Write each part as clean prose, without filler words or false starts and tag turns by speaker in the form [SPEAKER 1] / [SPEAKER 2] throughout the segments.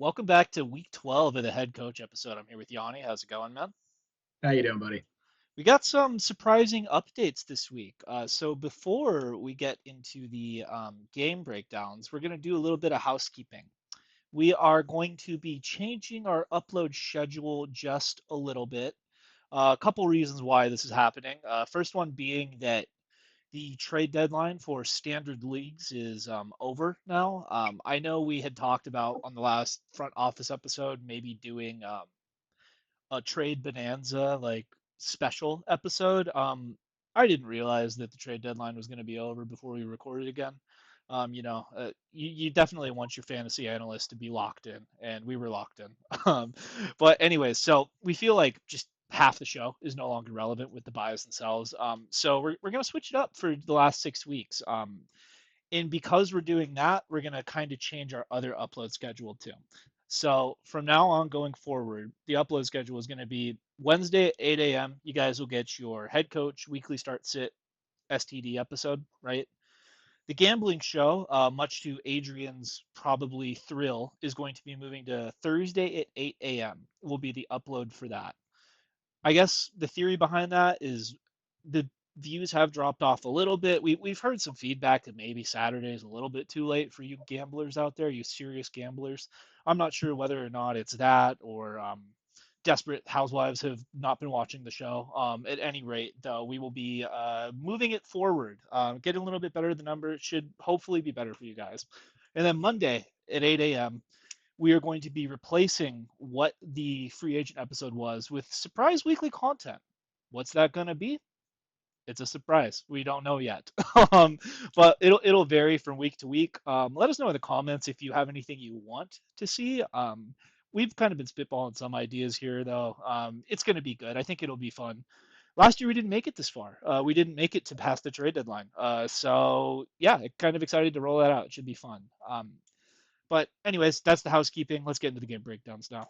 [SPEAKER 1] Welcome back to week 12 of the head coach episode. I'm here with Yanni. How's it going, man?
[SPEAKER 2] How you doing, buddy?
[SPEAKER 1] We got some surprising updates this week. So before we get into the game breakdowns, we're going to do a little bit of housekeeping. We are going to be changing our upload schedule just a little bit. A couple reasons why this is happening. First one being that the trade deadline for standard leagues is over now. I know we had talked about on the last front office episode maybe doing a trade bonanza like special episode. I didn't realize that the trade deadline was going to be over before we recorded again. You definitely want your fantasy analyst to be locked in, and we were locked in. But anyways, so we feel like just half the show is no longer relevant with the buys and sells. So we're going to switch it up for the last 6 weeks. And because we're doing that, we're going to kind of change our other upload schedule too. So from now on going forward, the upload schedule is going to be Wednesday at 8 a.m. You guys will get your head coach weekly start sit STD episode, right? The gambling show, much to Adrian's probably thrill, is going to be moving to Thursday at 8 a.m. will be the upload for that. I guess the theory behind that is the views have dropped off a little bit. We've heard some feedback that maybe Saturday is a little bit too late for you gamblers out there, you serious gamblers. I'm not sure whether or not it's that or desperate housewives have not been watching the show. At any rate, though, we will be moving it forward, getting a little bit better. The number should hopefully be better for you guys. And then Monday at 8 a.m., we are going to be replacing what the free agent episode was with surprise weekly content. What's that going to be? It's a surprise. We don't know yet. um, but it'll vary from week to week. Let us know in the comments if you have anything you want to see. We've kind of been spitballing some ideas here, though. It's going to be good. I think it'll be fun. Last year we didn't make it this far. We didn't make it to past the trade deadline. So yeah, kind of excited to roll that out. It should be fun. But anyways, that's the housekeeping. Let's get into the game breakdowns now.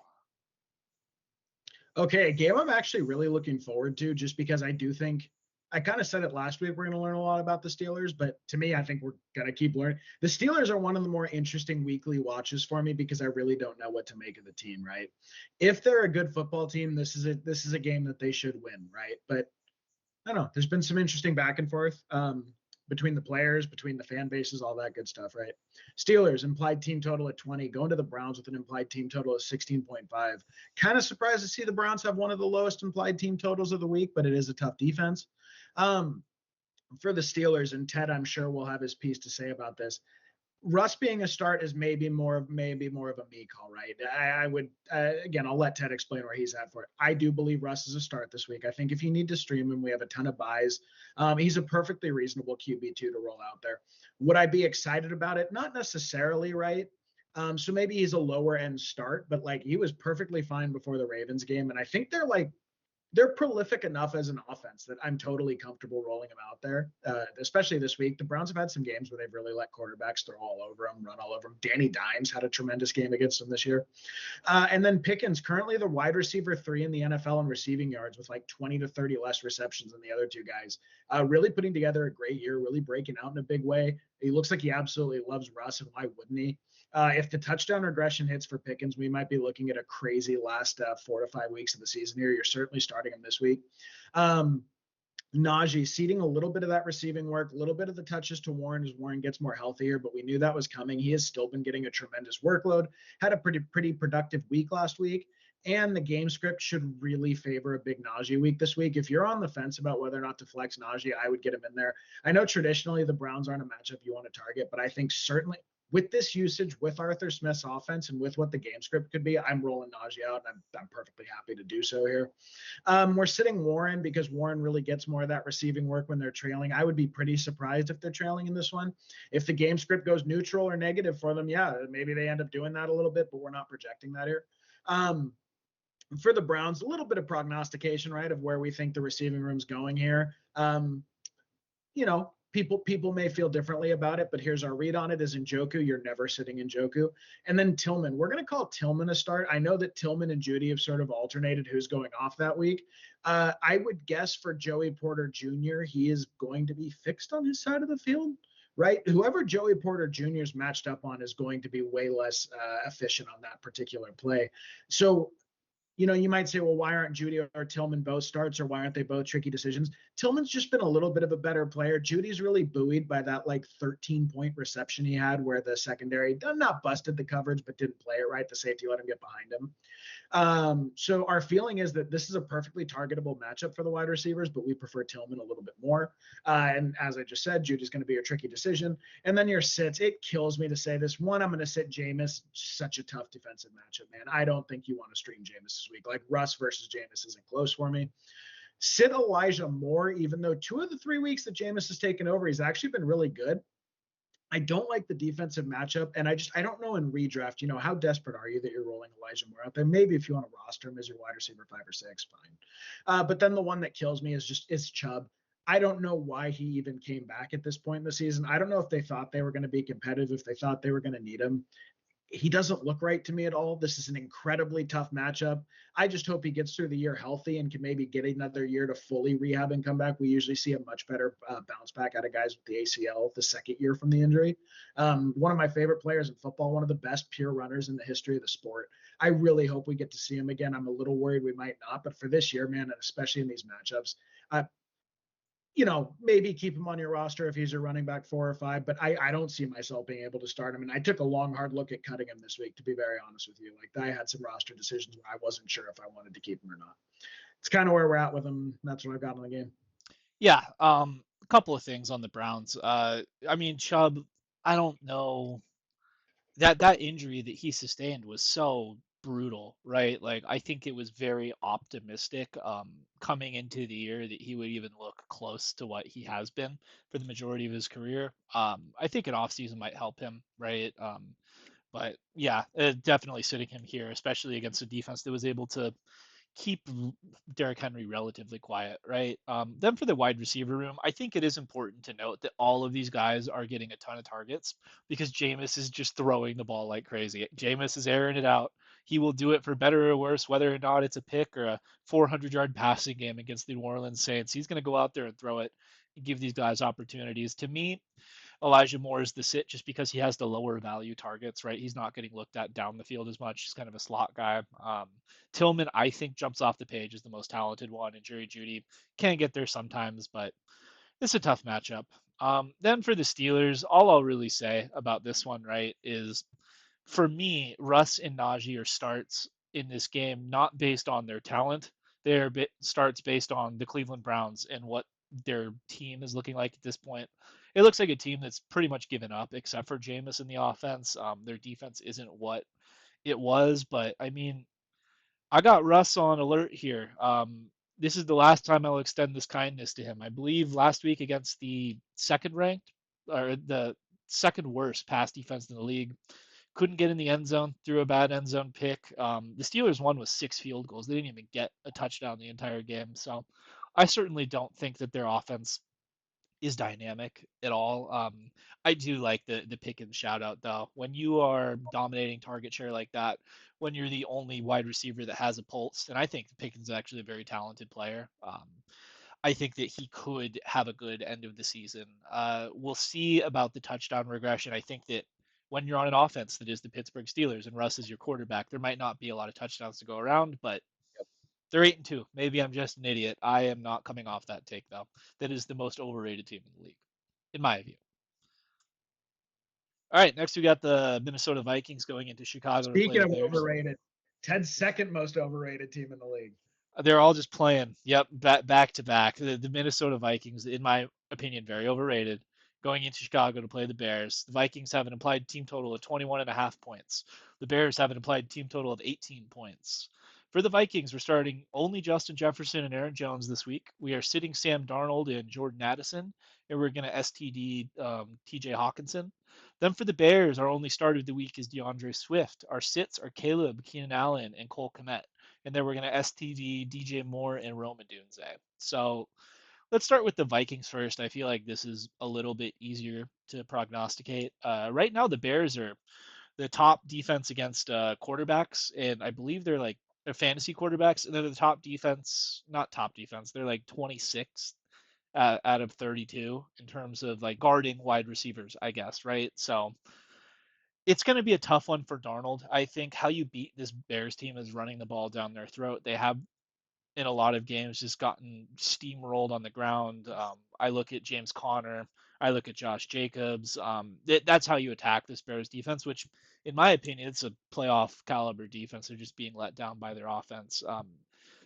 [SPEAKER 2] Okay, a game I'm actually really looking forward to just because I do think I kind of said it last week. We're going to learn a lot about the Steelers, but to me, I think we're going to keep learning. The Steelers are one of the more interesting weekly watches for me because I really don't know what to make of the team, right? If they're a good football team, this is a game that they should win, right? But I don't know. There's been some interesting back and forth between the players, between the fan bases, all that good stuff, right? Steelers implied team total at 20, going to the Browns with an implied team total of 16.5. Kind of surprised to see the Browns have one of the lowest implied team totals of the week, but it is a tough defense. Um, for the Steelers, and Ted, I'm sure will have his piece to say about this. Russ being a start is maybe more of a me call, right? I would again, I'll let Ted explain where he's at for it. I do believe Russ is a start this week. I think if you need to stream him, we have a ton of buys. He's a perfectly reasonable QB2 to roll out there. Would I be excited about it? Not necessarily, right? So maybe he's a lower end start, but like he was perfectly fine before the Ravens game, and I think they're prolific enough as an offense that I'm totally comfortable rolling them out there, especially this week. The Browns have had some games where they've really let quarterbacks throw all over them, run all over them. Danny Dimes had a tremendous game against them this year. And then Pickens, currently the wide receiver 3 in the NFL in receiving yards with like 20 to 30 less receptions than the other two guys. Really putting together a great year, really breaking out in a big way. He looks like he absolutely loves Russ, and why wouldn't he? If the touchdown regression hits for Pickens, we might be looking at a crazy last 4 to 5 weeks of the season here. You're certainly starting him this week. Um, Najee ceding a little bit of that receiving work, a little bit of the touches to Warren as Warren gets more healthier, but we knew that was coming. He has still been getting a tremendous workload, had a pretty productive week last week, and the game script should really favor a big Najee week this week. If you're on the fence about whether or not to flex Najee, I would get him in there. I know traditionally the Browns aren't a matchup you want to target, but I think certainly with this usage, with Arthur Smith's offense, and with what the game script could be, I'm rolling Najee out, and I'm perfectly happy to do so here. We're sitting Warren because Warren really gets more of that receiving work when they're trailing. I would be pretty surprised if they're trailing in this one. If the game script goes neutral or negative for them, yeah, maybe they end up doing that a little bit, but we're not projecting that here. Um, for the Browns, a little bit of prognostication, right, of where we think the receiving room's going here. People may feel differently about it, but here's our read on it: is Njoku. You're never sitting Njoku. And then Tillman. We're going to call Tillman a start. I know that Tillman and Judy have sort of alternated who's going off that week. I would guess for Joey Porter Jr., he is going to be fixed on his side of the field, right? Whoever Joey Porter Jr. is matched up on is going to be way less efficient on that particular play. So you might say, well, why aren't Judy or Tillman both starts, or why aren't they both tricky decisions? Tillman's just been a little bit of a better player. Judy's really buoyed by that like 13-point reception he had where the secondary not busted the coverage, but didn't play it right. The safety let him get behind him. So our feeling is that this is a perfectly targetable matchup for the wide receivers, but we prefer Tillman a little bit more. And as I just said, Judy's going to be a tricky decision. And then your sits, it kills me to say this. One, I'm going to sit Jameis. Such a tough defensive matchup, man. I don't think you want to stream Jameis this week. Like Russ versus Jameis isn't close for me. Sit Elijah Moore, even though 2 of the 3 weeks that Jameis has taken over, he's actually been really good. I don't like the defensive matchup, and I don't know in redraft, how desperate are you that you're rolling Elijah Moore out there? Maybe if you want to roster him as your wide receiver 5 or 6, fine. But then the one that kills me is Chubb. I don't know why he even came back at this point in the season. I don't know if they thought they were going to be competitive, if they thought they were going to need him. He doesn't look right to me at all. This is an incredibly tough matchup. I just hope he gets through the year healthy and can maybe get another year to fully rehab and come back. We usually see a much better bounce back out of guys with the ACL the second year from the injury. One of my favorite players in football, one of the best pure runners in the history of the sport. I really hope we get to see him again. I'm a little worried we might not, but for this year, man, and especially in these matchups, maybe keep him on your roster if he's a running back 4 or 5, but I don't see myself being able to start him. And I took a long, hard look at cutting him this week, to be very honest with you. Like I had some roster decisions where I wasn't sure if I wanted to keep him or not. It's kind of where we're at with him. That's what I've got in the game.
[SPEAKER 1] Yeah, a couple of things on the Browns. I mean, Chubb, I don't know that injury that he sustained was so brutal, right? Like I think it was very optimistic coming into the year that he would even look close to what he has been for the majority of his career. I think an offseason might help him, right? But yeah, definitely sitting him here, especially against a defense that was able to keep Derrick Henry relatively quiet, right? Then for the wide receiver room, I think it is important to note that all of these guys are getting a ton of targets because Jameis is just throwing the ball like crazy. Jameis is airing it out. He will do it for better or worse, whether or not it's a pick or a 400-yard passing game against the New Orleans Saints. He's going to go out there and throw it and give these guys opportunities. To me, Elijah Moore is the sit just because he has the lower value targets, right? He's not getting looked at down the field as much. He's kind of a slot guy. Tillman, I think, jumps off the page as the most talented one, and Jerry Jeudy can get there sometimes, but it's a tough matchup. Then for the Steelers, all I'll really say about this one, right, is for me, Russ and Najee are starts in this game not based on their talent. They're starts based on the Cleveland Browns and what their team is looking like at this point. It looks like a team that's pretty much given up, except for Jameis in the offense. Their defense isn't what it was, but I mean, I got Russ on alert here. This is the last time I'll extend this kindness to him. I believe last week against the second ranked or the second worst pass defense in the league, couldn't get in the end zone, threw a bad end zone pick. The Steelers won with 6 field goals. They didn't even get a touchdown the entire game. So I certainly don't think that their offense is dynamic at all. I do like the pick and shout out though. When you are dominating target share like that, when you're the only wide receiver that has a pulse, and I think Pickens is actually a very talented player. I think that he could have a good end of the season. We'll see about the touchdown regression. I think that when you're on an offense that is the Pittsburgh Steelers and Russ is your quarterback, there might not be a lot of touchdowns to go around, but they're 8-2. Maybe I'm just an idiot. I am not coming off that take though. That is the most overrated team in the league, in my view. All right, next we got the Minnesota Vikings going into Chicago to play
[SPEAKER 2] Speaking
[SPEAKER 1] the
[SPEAKER 2] of
[SPEAKER 1] Bears.
[SPEAKER 2] overrated, Ted's second most overrated team in the league.
[SPEAKER 1] They're all just playing. Yep, back to back. The Minnesota Vikings, in my opinion, very overrated. Going into Chicago to play the Bears. The Vikings have an implied team total of 21.5 points. The Bears have an implied team total of 18 points. For the Vikings, we're starting only Justin Jefferson and Aaron Jones this week. We are sitting Sam Darnold and Jordan Addison, and we're going to STD TJ Hawkinson. Then for the Bears, our only starter of the week is DeAndre Swift. Our sits are Caleb, Keenan Allen, and Cole Kmet. And then we're going to STD DJ Moore and Roma Dunze. So let's start with the Vikings first. I feel like this is a little bit easier to prognosticate. Right now, the Bears are the top defense against quarterbacks, and I believe they're fantasy quarterbacks, and they're the top defense, not top defense, they're like 26th out of 32 in terms of like guarding wide receivers, I guess, right? So it's going to be a tough one for Darnold. I think how you beat this Bears team is running the ball down their throat. They have in a lot of games just gotten steamrolled on the ground. I look at James Conner. I look at Josh Jacobs. That's how you attack this Bears defense, which, in my opinion, it's a playoff caliber defense. They're just being let down by their offense.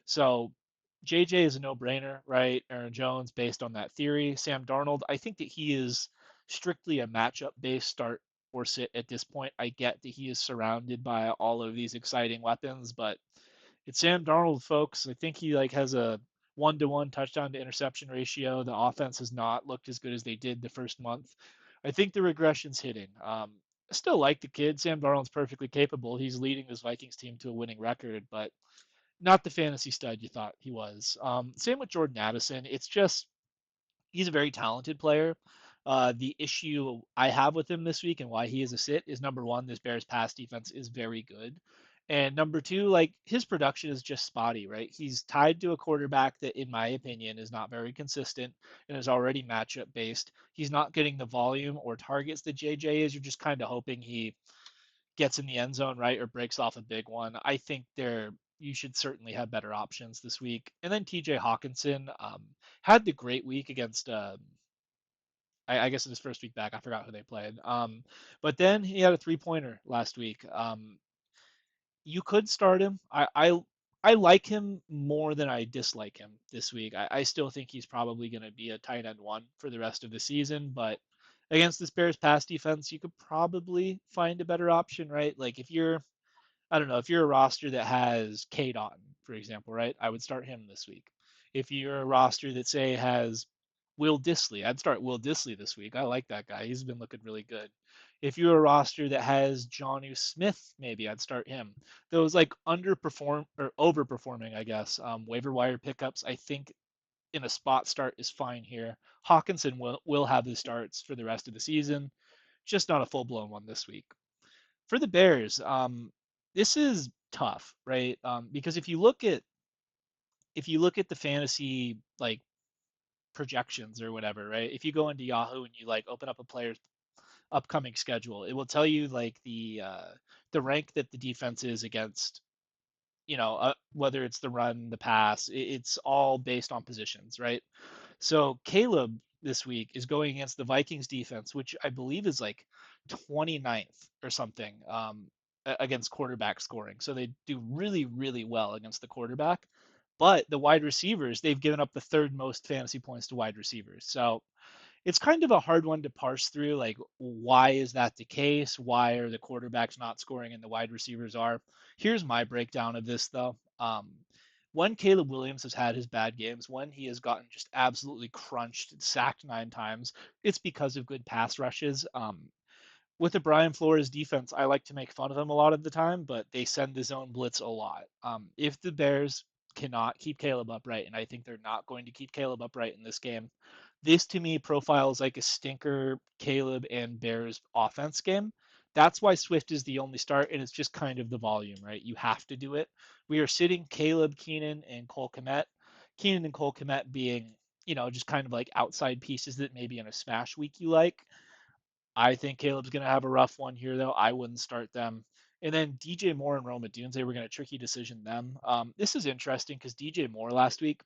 [SPEAKER 1] So JJ is a no-brainer, right? Aaron Jones, based on that theory. Sam Darnold, I think that he is strictly a matchup-based start or sit at this point. I get that he is surrounded by all of these exciting weapons, but it's Sam Darnold, folks. I think he like has a 1-to-1 touchdown to interception ratio. The offense has not looked as good as they did the first month. I think the regression's hitting. I still like the kid. Sam Darnold's perfectly capable. He's leading this Vikings team to a winning record, but not the fantasy stud you thought he was. Same with Jordan Addison. It's just he's a very talented player. The issue I have with him this week and why he is a sit is number one, this Bears pass defense is very good. And number two, like his production is just spotty, right? He's tied to a quarterback that, in my opinion, is not very consistent and is already matchup based. He's not getting the volume or targets that JJ is. You're just kind of hoping he gets in the end zone, right, or breaks off a big one. I think there you should certainly have better options this week. And then TJ Hawkinson had the great week against I guess in his first week back, I forgot who they played. But then he had a 3 pointer last week. You could start him. I like him more than I dislike him this week. I still think he's probably going to be a tight end one for the rest of the season, but against this Bears pass defense, you could probably find a better option, right? Like if you're I don't know, if you're a roster that has K Dot, for example, right? I would start him this week. If you're a roster that say has Will Disley, I'd start Will Disley this week. I like that guy. He's been looking really good. If you're a roster that has Jonnu Smith, maybe I'd start him. Those like underperform or overperforming, I guess, waiver wire pickups. I think in a spot start is fine here. Hawkinson will have his starts for the rest of the season, just not a full blown one this week. For the Bears, this is tough, right? Because if you look at the fantasy like projections or whatever, right? If you go into Yahoo and you like open up a player's upcoming schedule, it will tell you like the rank that the defense is against. Whether it's the run, the pass, it's all based on positions, right? So Caleb this week is going against the Vikings defense, which I believe is like 29th or something against quarterback scoring. So they do really, really well against the quarterback. But the wide receivers, they've given up the third most fantasy points to wide receivers. So it's kind of a hard one to parse through. Like, why is that the case? Why are the quarterbacks not scoring and the wide receivers are? Here's my breakdown of this, though. When Caleb Williams has had his bad games, when he has gotten just absolutely crunched, sacked 9 times, it's because of good pass rushes. With the Brian Flores defense, I like to make fun of them a lot of the time, but they send the zone blitz a lot. If the Bears cannot keep Caleb upright, and I think they're not going to keep Caleb upright in this game, this to me profiles like a stinker Caleb and Bears offense game. That's why Swift is the only start, and it's just kind of the volume, right? You have to do it. We are sitting Caleb, Keenan, and Cole Kmet. Keenan and Cole Kmet being, just kind of like outside pieces that maybe in a smash week you like. I think Caleb's going to have a rough one here, though. I wouldn't start them. And then DJ Moore and Roma Dunze, we're going to tricky decision them. This is interesting because DJ Moore last week,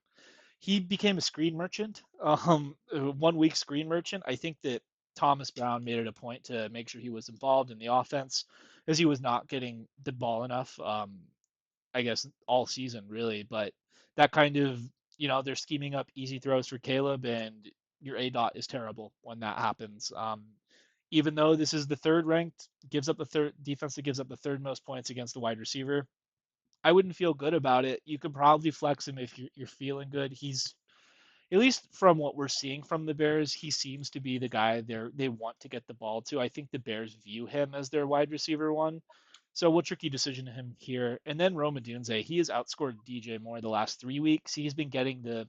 [SPEAKER 1] he became a screen merchant, 1 week screen merchant. I think that Thomas Brown made it a point to make sure he was involved in the offense as he was not getting the ball enough, I guess, all season, really. But that kind of, they're scheming up easy throws for Caleb, and your A dot is terrible when that happens. Even though this is the third ranked, gives up the third defense that gives up the third most points against the wide receiver. I wouldn't feel good about it. You could probably flex him if you're feeling good. He's at least from what we're seeing from the Bears, he seems to be the guy they want to get the ball to. I think the Bears view him as their wide receiver one. So we'll tricky decision him here. And then Roma Dunze, he has outscored DJ Moore the last 3 weeks. He's been getting the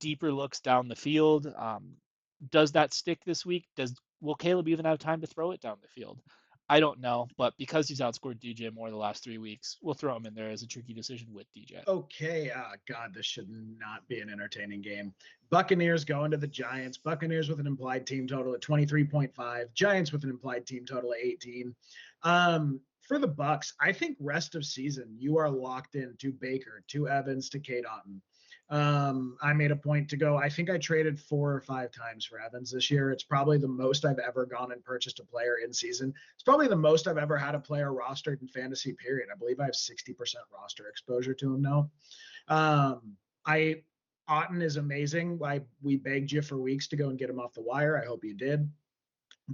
[SPEAKER 1] deeper looks down the field. Does that stick this week? Will Caleb even have time to throw it down the field? I don't know, but because he's outscored DJ more the last 3 weeks, we'll throw him in there as a tricky decision with DJ.
[SPEAKER 2] Okay. God, this should not be an entertaining game. Buccaneers going to the Giants. Buccaneers with an implied team total at 23.5. Giants with an implied team total at 18. For the Bucks, I think rest of season you are locked in to Baker, to Evans, to Kate Otten. I made a point to go. I think I traded 4 or 5 times for Evans this year. It's probably the most I've ever gone and purchased a player in season. It's probably the most I've ever had a player rostered in fantasy, period. I believe I have 60% roster exposure to him now. I Otten is amazing. We begged you for weeks to go and get him off the wire. I hope you did.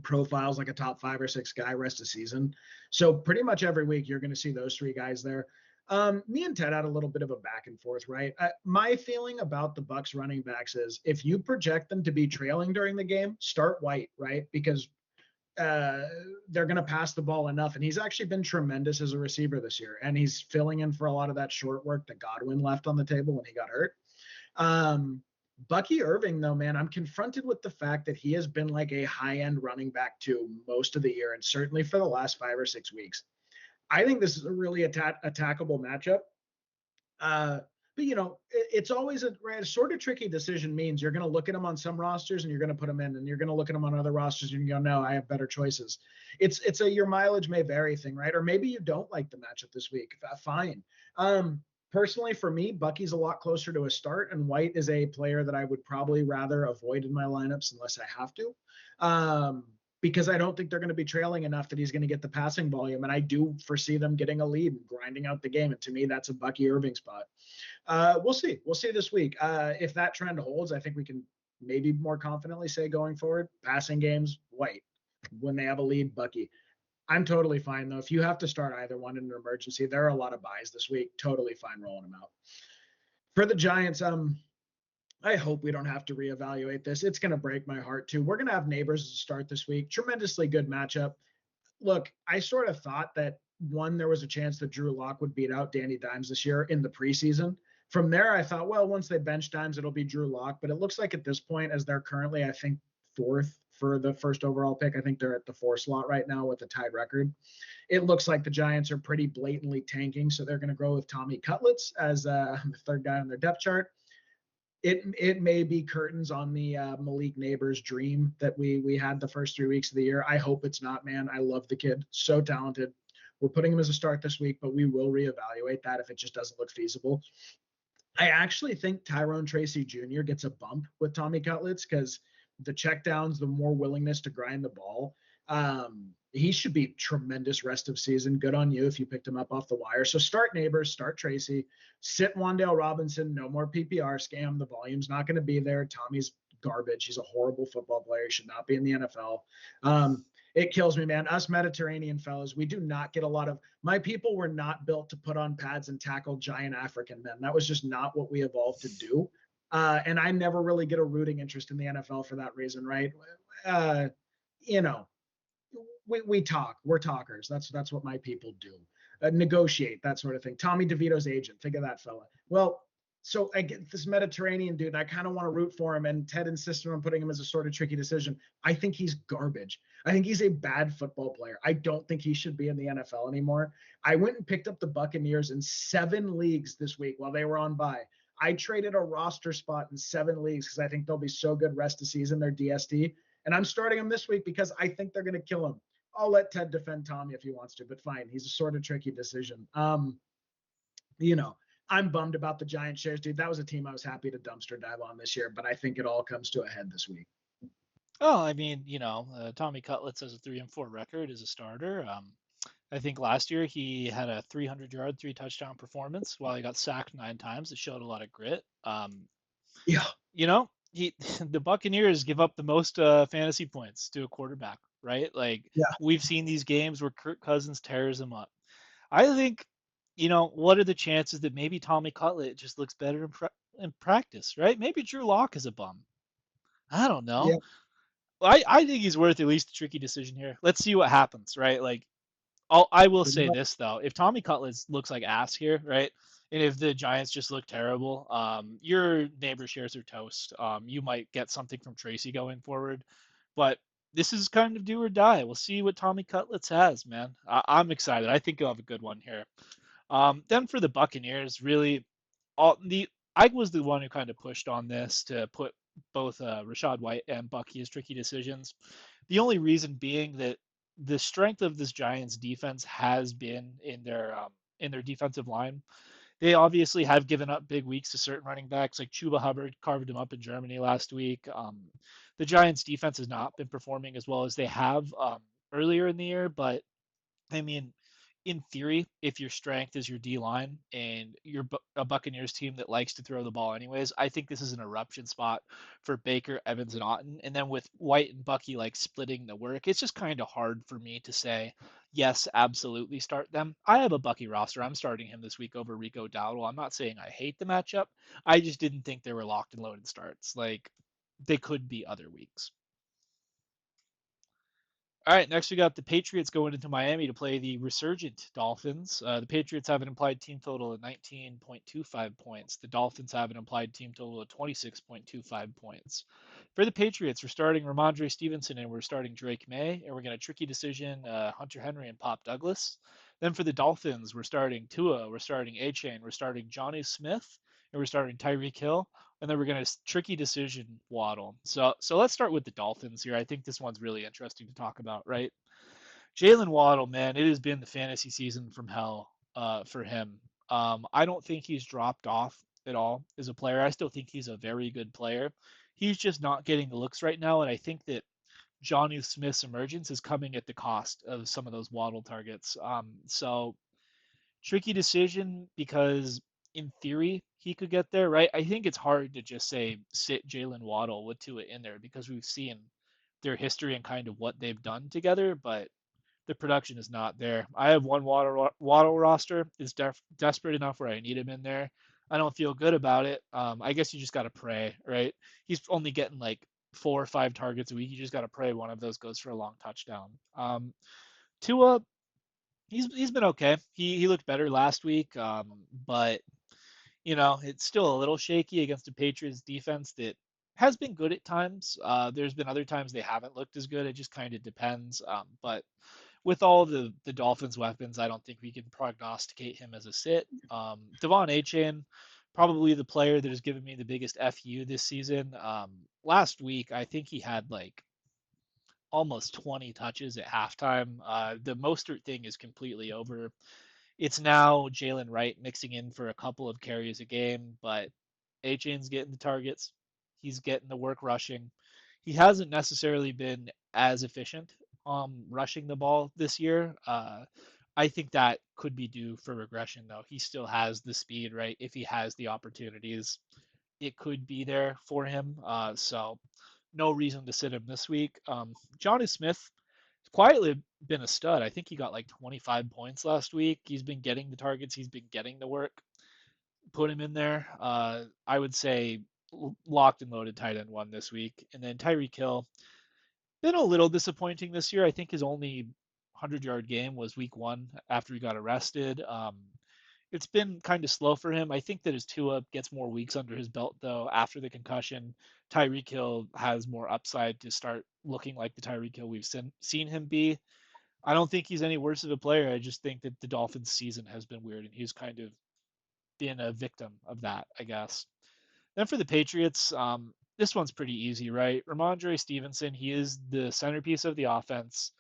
[SPEAKER 2] Profiles like a top 5 or 6 guy rest of season. So pretty much every week you're going to see those 3 guys there. Me and Ted had a little bit of a back and forth, right? My feeling about the Bucks running backs is if you project them to be trailing during the game, start White, right? Because they're going to pass the ball enough. And he's actually been tremendous as a receiver this year. And he's filling in for a lot of that short work that Godwin left on the table when he got hurt. Bucky Irving, though, man, I'm confronted with the fact that he has been like a high-end running back too most of the year, and certainly for the last 5 or 6 weeks. I think this is a really attackable matchup. But it's always a sort of tricky decision. Means you're going to look at them on some rosters and you're going to put them in, and you're going to look at them on other rosters and you go, no, I have better choices. It's a your mileage may vary thing, right? Or maybe you don't like the matchup this week. Fine. Personally, for me, Bucky's a lot closer to a start, and White is a player that I would probably rather avoid in my lineups unless I have to. Because I don't think they're going to be trailing enough that he's going to get the passing volume. And I do foresee them getting a lead and grinding out the game. And to me, that's a Bucky Irving spot. We'll see. We'll see this week. If that trend holds, I think we can maybe more confidently say going forward, passing games, White. When they have a lead, Bucky. I'm totally fine, though. If you have to start either one in an emergency, there are a lot of buys this week. Totally fine rolling them out. For the Giants, I hope we don't have to reevaluate this. It's going to break my heart, too. We're going to have Neighbors to start this week. Tremendously good matchup. Look, I sort of thought that, one, there was a chance that Drew Lock would beat out Danny Dimes this year in the preseason. From there, I thought, well, once they bench Dimes, it'll be Drew Lock. But it looks like at this point, as they're currently, I think, 4th for the first overall pick. I think they're at the 4 slot right now with a tied record. It looks like the Giants are pretty blatantly tanking, so they're going to go with Tommy Cutlets as the 3rd guy on their depth chart. It may be curtains on the Malik Neighbors dream that we had the first 3 weeks of the year. I hope it's not, man. I love the kid. So talented. We're putting him as a start this week, but we will reevaluate that if it just doesn't look feasible. I actually think Tyrone Tracy Jr. gets a bump with Tommy Cutlets because the checkdowns, the more willingness to grind the ball. He should be tremendous rest of season. Good on you if you picked him up off the wire. So start Neighbors, start Tracy, sit Wan'Dale Robinson. No more PPR scam. The volume's not going to be there. Tommy's garbage. He's a horrible football player. He should not be in the NFL. It kills me, man. Us Mediterranean fellas, we do not get a lot of. My people were not built to put on pads and tackle giant African men. That was just not what we evolved to do. And I never really get a rooting interest in the NFL for that reason, right? We talk. We're talkers. That's what my people do. Negotiate, that sort of thing. Tommy DeVito's agent. Think of that fella. Well, so I get this Mediterranean dude. I kind of want to root for him, and Ted insisted on putting him as a sort of tricky decision. I think he's garbage. I think he's a bad football player. I don't think he should be in the NFL anymore. I went and picked up the Buccaneers in 7 leagues this week while they were on bye. I traded a roster spot in 7 leagues because I think they'll be so good rest of season. They're DSD. And I'm starting him this week because I think they're going to kill him. I'll let Ted defend Tommy if he wants to, but fine. He's a sort of tricky decision. I'm bummed about the Giant shares, dude. That was a team I was happy to dumpster dive on this year, but I think it all comes to a head this week.
[SPEAKER 1] Oh, I mean, Tommy Cutlets has a 3-4 record as a starter. I think last year he had a 300-yard, 3-touchdown performance while he got sacked 9 times. It showed a lot of grit.
[SPEAKER 2] Yeah.
[SPEAKER 1] The Buccaneers give up the most fantasy points to a quarterback, right? Like
[SPEAKER 2] Yeah.
[SPEAKER 1] we've seen these games where Kirk Cousins tears them up. I think, what are the chances that maybe Tommy Cutlet just looks better in practice, right? Maybe Drew Lock is a bum. I don't know.
[SPEAKER 2] Yeah.
[SPEAKER 1] I think he's worth at least a tricky decision here. Let's see what happens, right? Like I will say this though, if Tommy Cutlets looks like ass here, right, and if the Giants just look terrible, your neighbor shares are toast. You might get something from Tracy going forward, but this is kind of do or die. We'll see what Tommy Cutlets has, man. I'm excited. I think he'll have a good one here. Then for the Buccaneers, really, all the I was the one who kind of pushed on this to put both Rashad White and Bucky as tricky decisions. The only reason being that the strength of this Giants defense has been in their defensive line. They obviously have given up big weeks to certain running backs, like Chuba Hubbard carved him up in Germany last week. The Giants' defense has not been performing as well as they have earlier in the year, but I mean, in theory, if your strength is your D line and you're a Buccaneers team that likes to throw the ball anyways, I think this is an eruption spot for Baker, Evans, and Otton. And then with White and Bucky like splitting the work, it's just kind of hard for me to say, yes, absolutely start them. I have a Bucky roster. I'm starting him this week over Rico Dowdle. I'm not saying I hate the matchup. I just didn't think they were locked and loaded starts. Like they could be other weeks. All right, next we got the Patriots going into Miami to play the resurgent Dolphins. The Patriots have an implied team total of 19.25 points. The Dolphins have an implied team total of 26.25 points. For the Patriots, we're starting Ramondre Stevenson and we're starting Drake May, and we're going to tricky decision Hunter Henry and Pop Douglas. Then for the Dolphins, we're starting Tua, we're starting A-Chain, we're starting Johnny Smith, and we're starting Tyreek Hill, and then we're going to tricky decision Waddle. So let's start with the Dolphins here. I think this one's really interesting to talk about, right? Jalen Waddle, man, it has been the fantasy season from hell for him. I don't think he's dropped off at all as a player. I still think he's a very good player. He's just not getting the looks right now, and I think that Johnny Smith's emergence is coming at the cost of some of those Waddle targets. So tricky decision because in theory he could get there, right? I think it's hard to just say sit Jalen Waddle with Tua in there because we've seen their history and kind of what they've done together, but the production is not there. I have one Waddle roster. It's desperate enough where I need him in there. I don't feel good about it. I guess you just got to pray, right? He's only getting like 4 or 5 targets a week. You just got to pray one of those goes for a long touchdown. Tua, he's been okay. He looked better last week, but it's still a little shaky against a Patriots defense that has been good at times. There's been other times they haven't looked as good. It just kind of depends. But with all the Dolphins' weapons, I don't think we can prognosticate him as a sit. Devon Achane, probably the player that has given me the biggest FU this season. Last week, I think he had like almost 20 touches at halftime. The Mostert thing is completely over. It's now Jalen Wright mixing in for a couple of carries a game, but Achane's getting the targets. He's getting the work rushing. He hasn't necessarily been as efficient rushing the ball this year. I think that could be due for regression, though. He still has the speed, right? If he has the opportunities, it could be there for him. So no reason to sit him this week. Johnny Smith quietly been a stud. I think he got like 25 points last week. He's been getting the targets. He's been getting the work. Put him in there. I would say locked and loaded tight end one this week. And then Tyreek Hill, been a little disappointing this year. I think his only 100-yard game was week one after he got arrested. It's been kind of slow for him. I think that his Tua gets more weeks under his belt, though, after the concussion. Tyreek Hill has more upside to start looking like the Tyreek Hill we've seen him be. I don't think he's any worse of a player. I just think that the Dolphins' season has been weird, and he's kind of been a victim of that, I guess. Then for the Patriots, this one's pretty easy, right? Ramondre Stevenson, he is the centerpiece of the offense.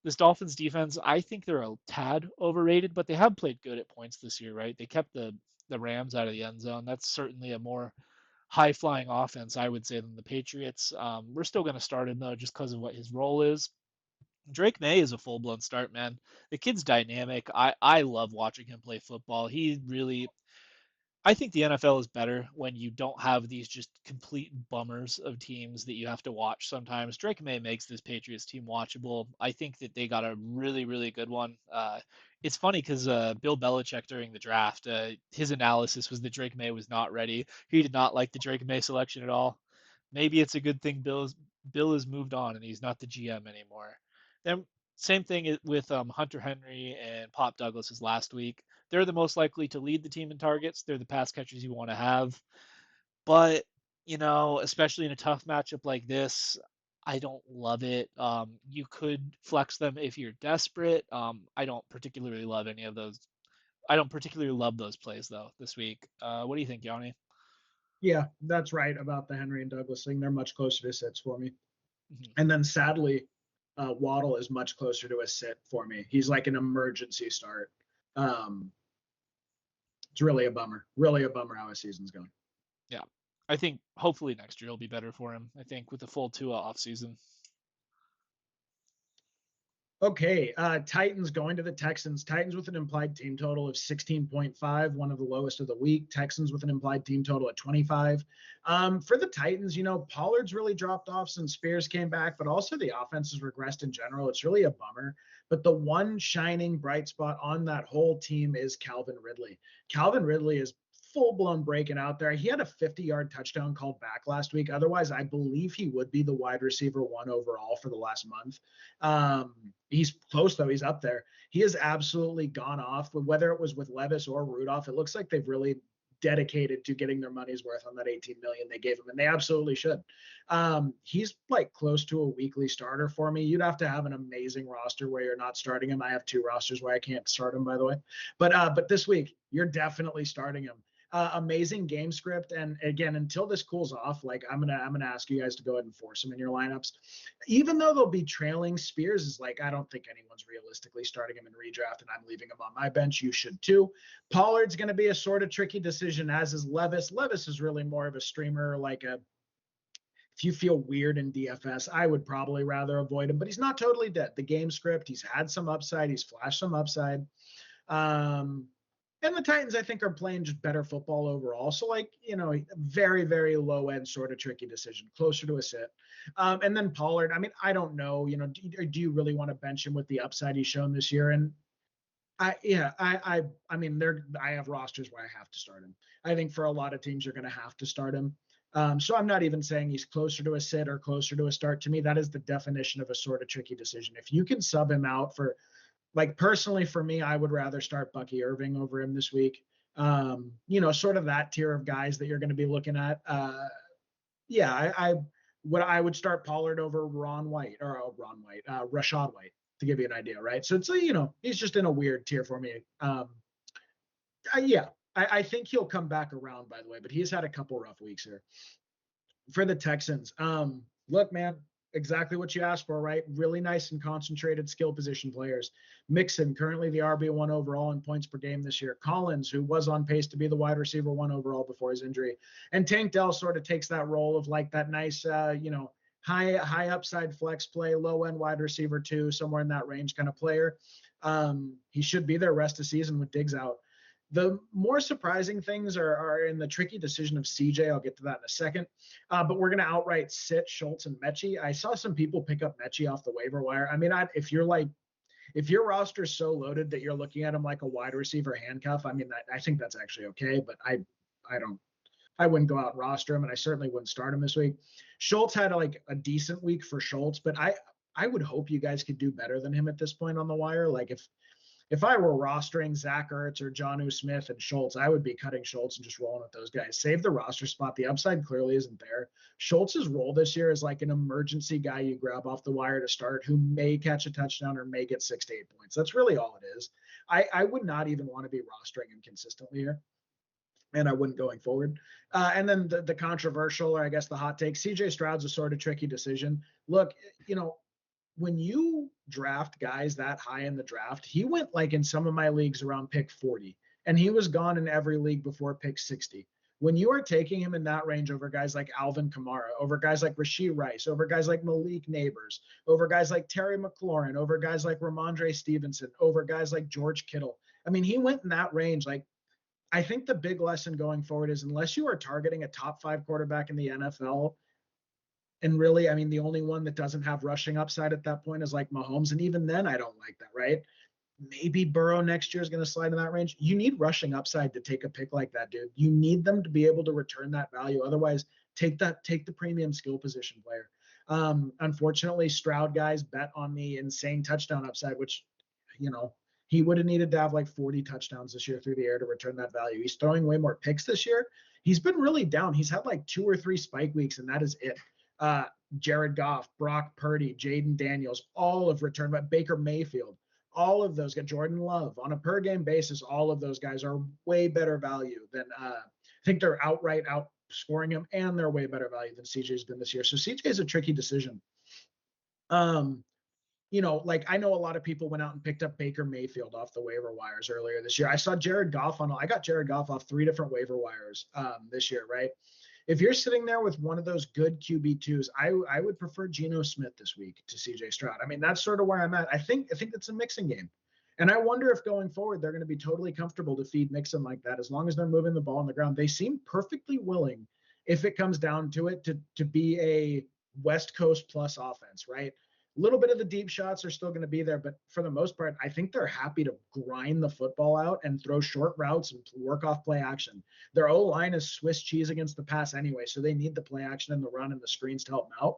[SPEAKER 1] This Dolphins defense, I think they're a tad overrated, but they have played good at points this year, right? They kept the Rams out of the end zone. That's certainly a more high flying offense, I would say, than the Patriots. We're still going to start him though, just because of what his role is. Drake May is a full blown start, man. The kid's dynamic. I love watching him play football. He really I think the NFL is better when you don't have these just complete bummers of teams that you have to watch sometimes. Drake May makes this Patriots team watchable. I think that they got a really, really good one. It's funny because Bill Belichick during the draft, his analysis was that Drake May was not ready. He did not like the Drake May selection at all. Maybe it's a good thing Bill has moved on and he's not the GM anymore. Then same thing with Hunter Henry and Pop Douglas last week. They're the most likely to lead the team in targets. They're the pass catchers you want to have. But, especially in a tough matchup like this, I don't love it. You could flex them if you're desperate. I don't particularly love any of those. I don't particularly love those plays though this week. What do you think, Yanni?
[SPEAKER 2] Yeah, that's right about the Henry and Douglas thing. They're much closer to sits for me.
[SPEAKER 1] Mhm.
[SPEAKER 2] And then sadly, Waddle is much closer to a sit for me. He's like an emergency start. Um, it's really a bummer. Really a bummer how his season's going.
[SPEAKER 1] Yeah, I think hopefully next year will be better for him. I think with the full Tua off season.
[SPEAKER 2] Okay, Titans going to the Texans. Titans with an implied team total of 16.5, one of the lowest of the week. Texans with an implied team total at 25. For the Titans, Pollard's really dropped off since Spears came back, but also the offense has regressed in general. It's really a bummer. But the one shining bright spot on that whole team is Calvin Ridley. Calvin Ridley is full blown breaking out there. He had a 50-yard touchdown called back last week. Otherwise, I believe he would be the wide receiver one overall for the last month. He's close though. He's up there. He has absolutely gone off. Whether it was with Levis or Rudolph, it looks like they've really dedicated to getting their money's worth on that 18 million they gave him, and they absolutely should. He's like close to a weekly starter for me. You'd have to have an amazing roster where you're not starting him. I have two rosters where I can't start him, by the way. But this week you're definitely starting him. Amazing game script, and again, until this cools off, like I'm gonna ask you guys to go ahead and force him in your lineups. Even though they'll be trailing, Spears is like, I don't think anyone's realistically starting him in redraft, and I'm leaving him on my bench. You should too. Pollard's going to be a sort of tricky decision, as is Levis. Levis is really more of a streamer, like a if you feel weird in DFS, I would probably rather avoid him, but he's not totally dead. The game script, he's had some upside, he's flashed some upside. Um, and the Titans, I think, are playing just better football overall. So, like, very, very low end sort of tricky decision, closer to a sit. And then Pollard, I mean, I don't know, do you really want to bench him with the upside he's shown this year? And I mean, I have rosters where I have to start him. I think for a lot of teams, you're going to have to start him. So I'm not even saying he's closer to a sit or closer to a start. To me, that is the definition of a sort of tricky decision. If you can sub him out for, like, personally for me, I would rather start Bucky Irving over him this week. Sort of that tier of guys that you're going to be looking at. I would start Pollard over Rashad White, to give you an idea, right? So it's he's just in a weird tier for me. I think he'll come back around, by the way, but he's had a couple rough weeks here. For the Texans, look, man, exactly what you asked for, right? Really nice and concentrated skill position players. Mixon, currently the RB1 overall in points per game this year. Collins, who was on pace to be the wide receiver one overall before his injury. And Tank Dell sort of takes that role of like that nice, high upside flex play, low end wide receiver two, somewhere in that range kind of player. He should be there rest of season with Diggs out. The more surprising things are in the tricky decision of CJ. I'll get to that in a second. But we're going to outright sit Schultz and Mechie. I saw some people pick up Mechie off the waiver wire. I mean, if your roster is so loaded that you're looking at him like a wide receiver handcuff, I mean, I think that's actually okay. But I wouldn't go out and roster him, and I certainly wouldn't start him this week. Schultz had like a decent week for Schultz, but I would hope you guys could do better than him at this point on the wire. Like if I were rostering Zach Ertz or Jonnu Smith and Schultz, I would be cutting Schultz and just rolling with those guys. Save the roster spot. The upside clearly isn't there. Schultz's role this year is like an emergency guy you grab off the wire to start who may catch a touchdown or may get 6 to 8 points. That's really all it is. I would not even want to be rostering him consistently here. And I wouldn't going forward. And then the controversial, or I guess the hot take, CJ Stroud's a sort of tricky decision. Look, when you draft guys that high in the draft, he went like in some of my leagues around pick 40, and he was gone in every league before pick 60. When you are taking him in that range over guys like Alvin Kamara, over guys like Rashee Rice, over guys like Malik Neighbors, over guys like Terry McLaurin, over guys like Ramondre Stevenson, over guys like George Kittle. I mean, he went in that range. Like, I think the big lesson going forward is unless you are targeting a top 5 quarterback in the NFL, and really, I mean, the only one that doesn't have rushing upside at that point is like Mahomes. And even then, I don't like that, right? Maybe Burrow next year is going to slide in that range. You need rushing upside to take a pick like that, dude. You need them to be able to return that value. Otherwise, take the premium skill position player. Unfortunately, Stroud guys bet on the insane touchdown upside, which, he would have needed to have like 40 touchdowns this year through the air to return that value. He's throwing way more picks this year. He's been really down. He's had like 2 or 3 spike weeks, and that is it. Uh, Jared Goff, Brock Purdy, Jaden Daniels, all have returned, but Baker Mayfield, all of those got Jordan Love on a per game basis. All of those guys are way better value than I think they're outright outscoring him, and they're way better value than CJ's been this year. So CJ is a tricky decision. Um, like I know a lot of people went out and picked up Baker Mayfield off the waiver wires earlier this year. I saw Jared Goff I got Jared Goff off 3 different waiver wires this year, right? If you're sitting there with one of those good QB2s, I would prefer Geno Smith this week to CJ Stroud. I mean, that's sort of where I'm at. I think it's a mixing game. And I wonder if going forward they're going to be totally comfortable to feed Mixon like that as long as they're moving the ball on the ground. They seem perfectly willing, if it comes down to it, to be a West Coast plus offense, right? A little bit of the deep shots are still going to be there, but for the most part, I think they're happy to grind the football out and throw short routes and work off play action. Their O line is Swiss cheese against the pass anyway, so they need the play action and the run and the screens to help them out.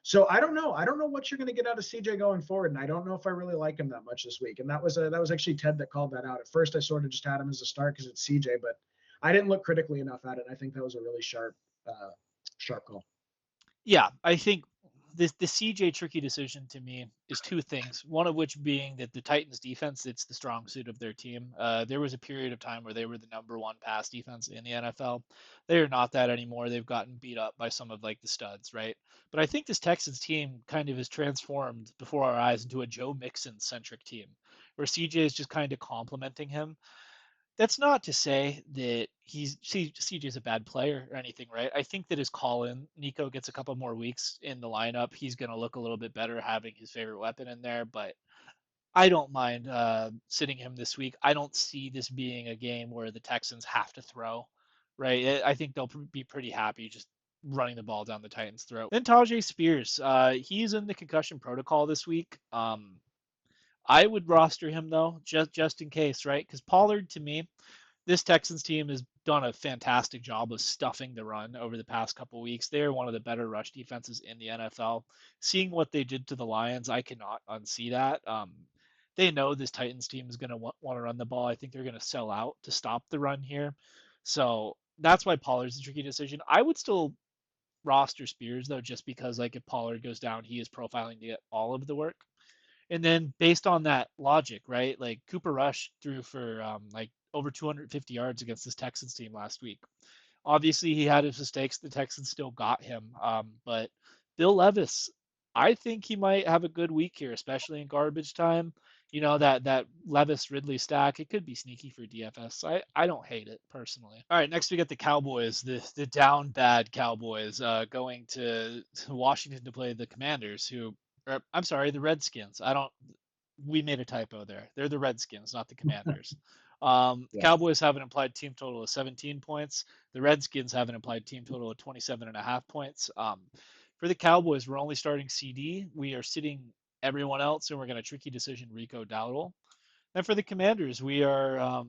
[SPEAKER 2] So I don't know. I don't know what you're going to get out of CJ going forward, and I don't know if I really like him that much this week. And that was actually Ted that called that out. At first, I sort of just had him as a start because it's CJ, but I didn't look critically enough at it. I think that was a really sharp call.
[SPEAKER 1] Yeah, I think the CJ tricky decision to me is two things. One of which being that the Titans defense, it's the strong suit of their team. There was a period of time where they were the number one pass defense in the NFL. They are not that anymore. They've gotten beat up by some of like the studs, right? But I think this Texans team kind of is transformed before our eyes into a Joe Mixon centric team, where CJ is just kind of complimenting him. That's not to say that CJ's a bad player or anything, right? I think that his call in, Nico gets a couple more weeks in the lineup, he's going to look a little bit better having his favorite weapon in there. But I don't mind sitting him this week. I don't see this being a game where the Texans have to throw, right? I think they'll be pretty happy just running the ball down the Titans' throat. Then Tajay Spears, he's in the concussion protocol this week. I would roster him though, just in case, right? Because Pollard, to me, this Texans team has done a fantastic job of stuffing the run over the past couple weeks. They're one of the better rush defenses in the NFL. Seeing what they did to the Lions, I cannot unsee that. They know this Titans team is going to want to run the ball. I think they're going to sell out to stop the run here. So that's why Pollard's a tricky decision. I would still roster Spears though, just because like if Pollard goes down, he is profiling to get all of the work. And then based on that logic, right? Like Cooper Rush threw for like over 250 yards against this Texans team last week. Obviously, he had his mistakes. The Texans still got him. But Bill Levis, I think he might have a good week here, especially in garbage time. That Levis Ridley stack. It could be sneaky for DFS. I don't hate it personally. All right, next we got the Cowboys, the down bad Cowboys, going to Washington to play the Commanders, who I'm sorry, the Redskins. I don't. We made a typo there. They're the Redskins, not the Commanders.
[SPEAKER 2] Yeah.
[SPEAKER 1] Cowboys have an implied team total of 17 points. The Redskins have an implied team total of 27 and a half points. For the Cowboys, we're only starting CD. We are sitting everyone else, and we're going to tricky decision Rico Dowdle. And for the Commanders, we are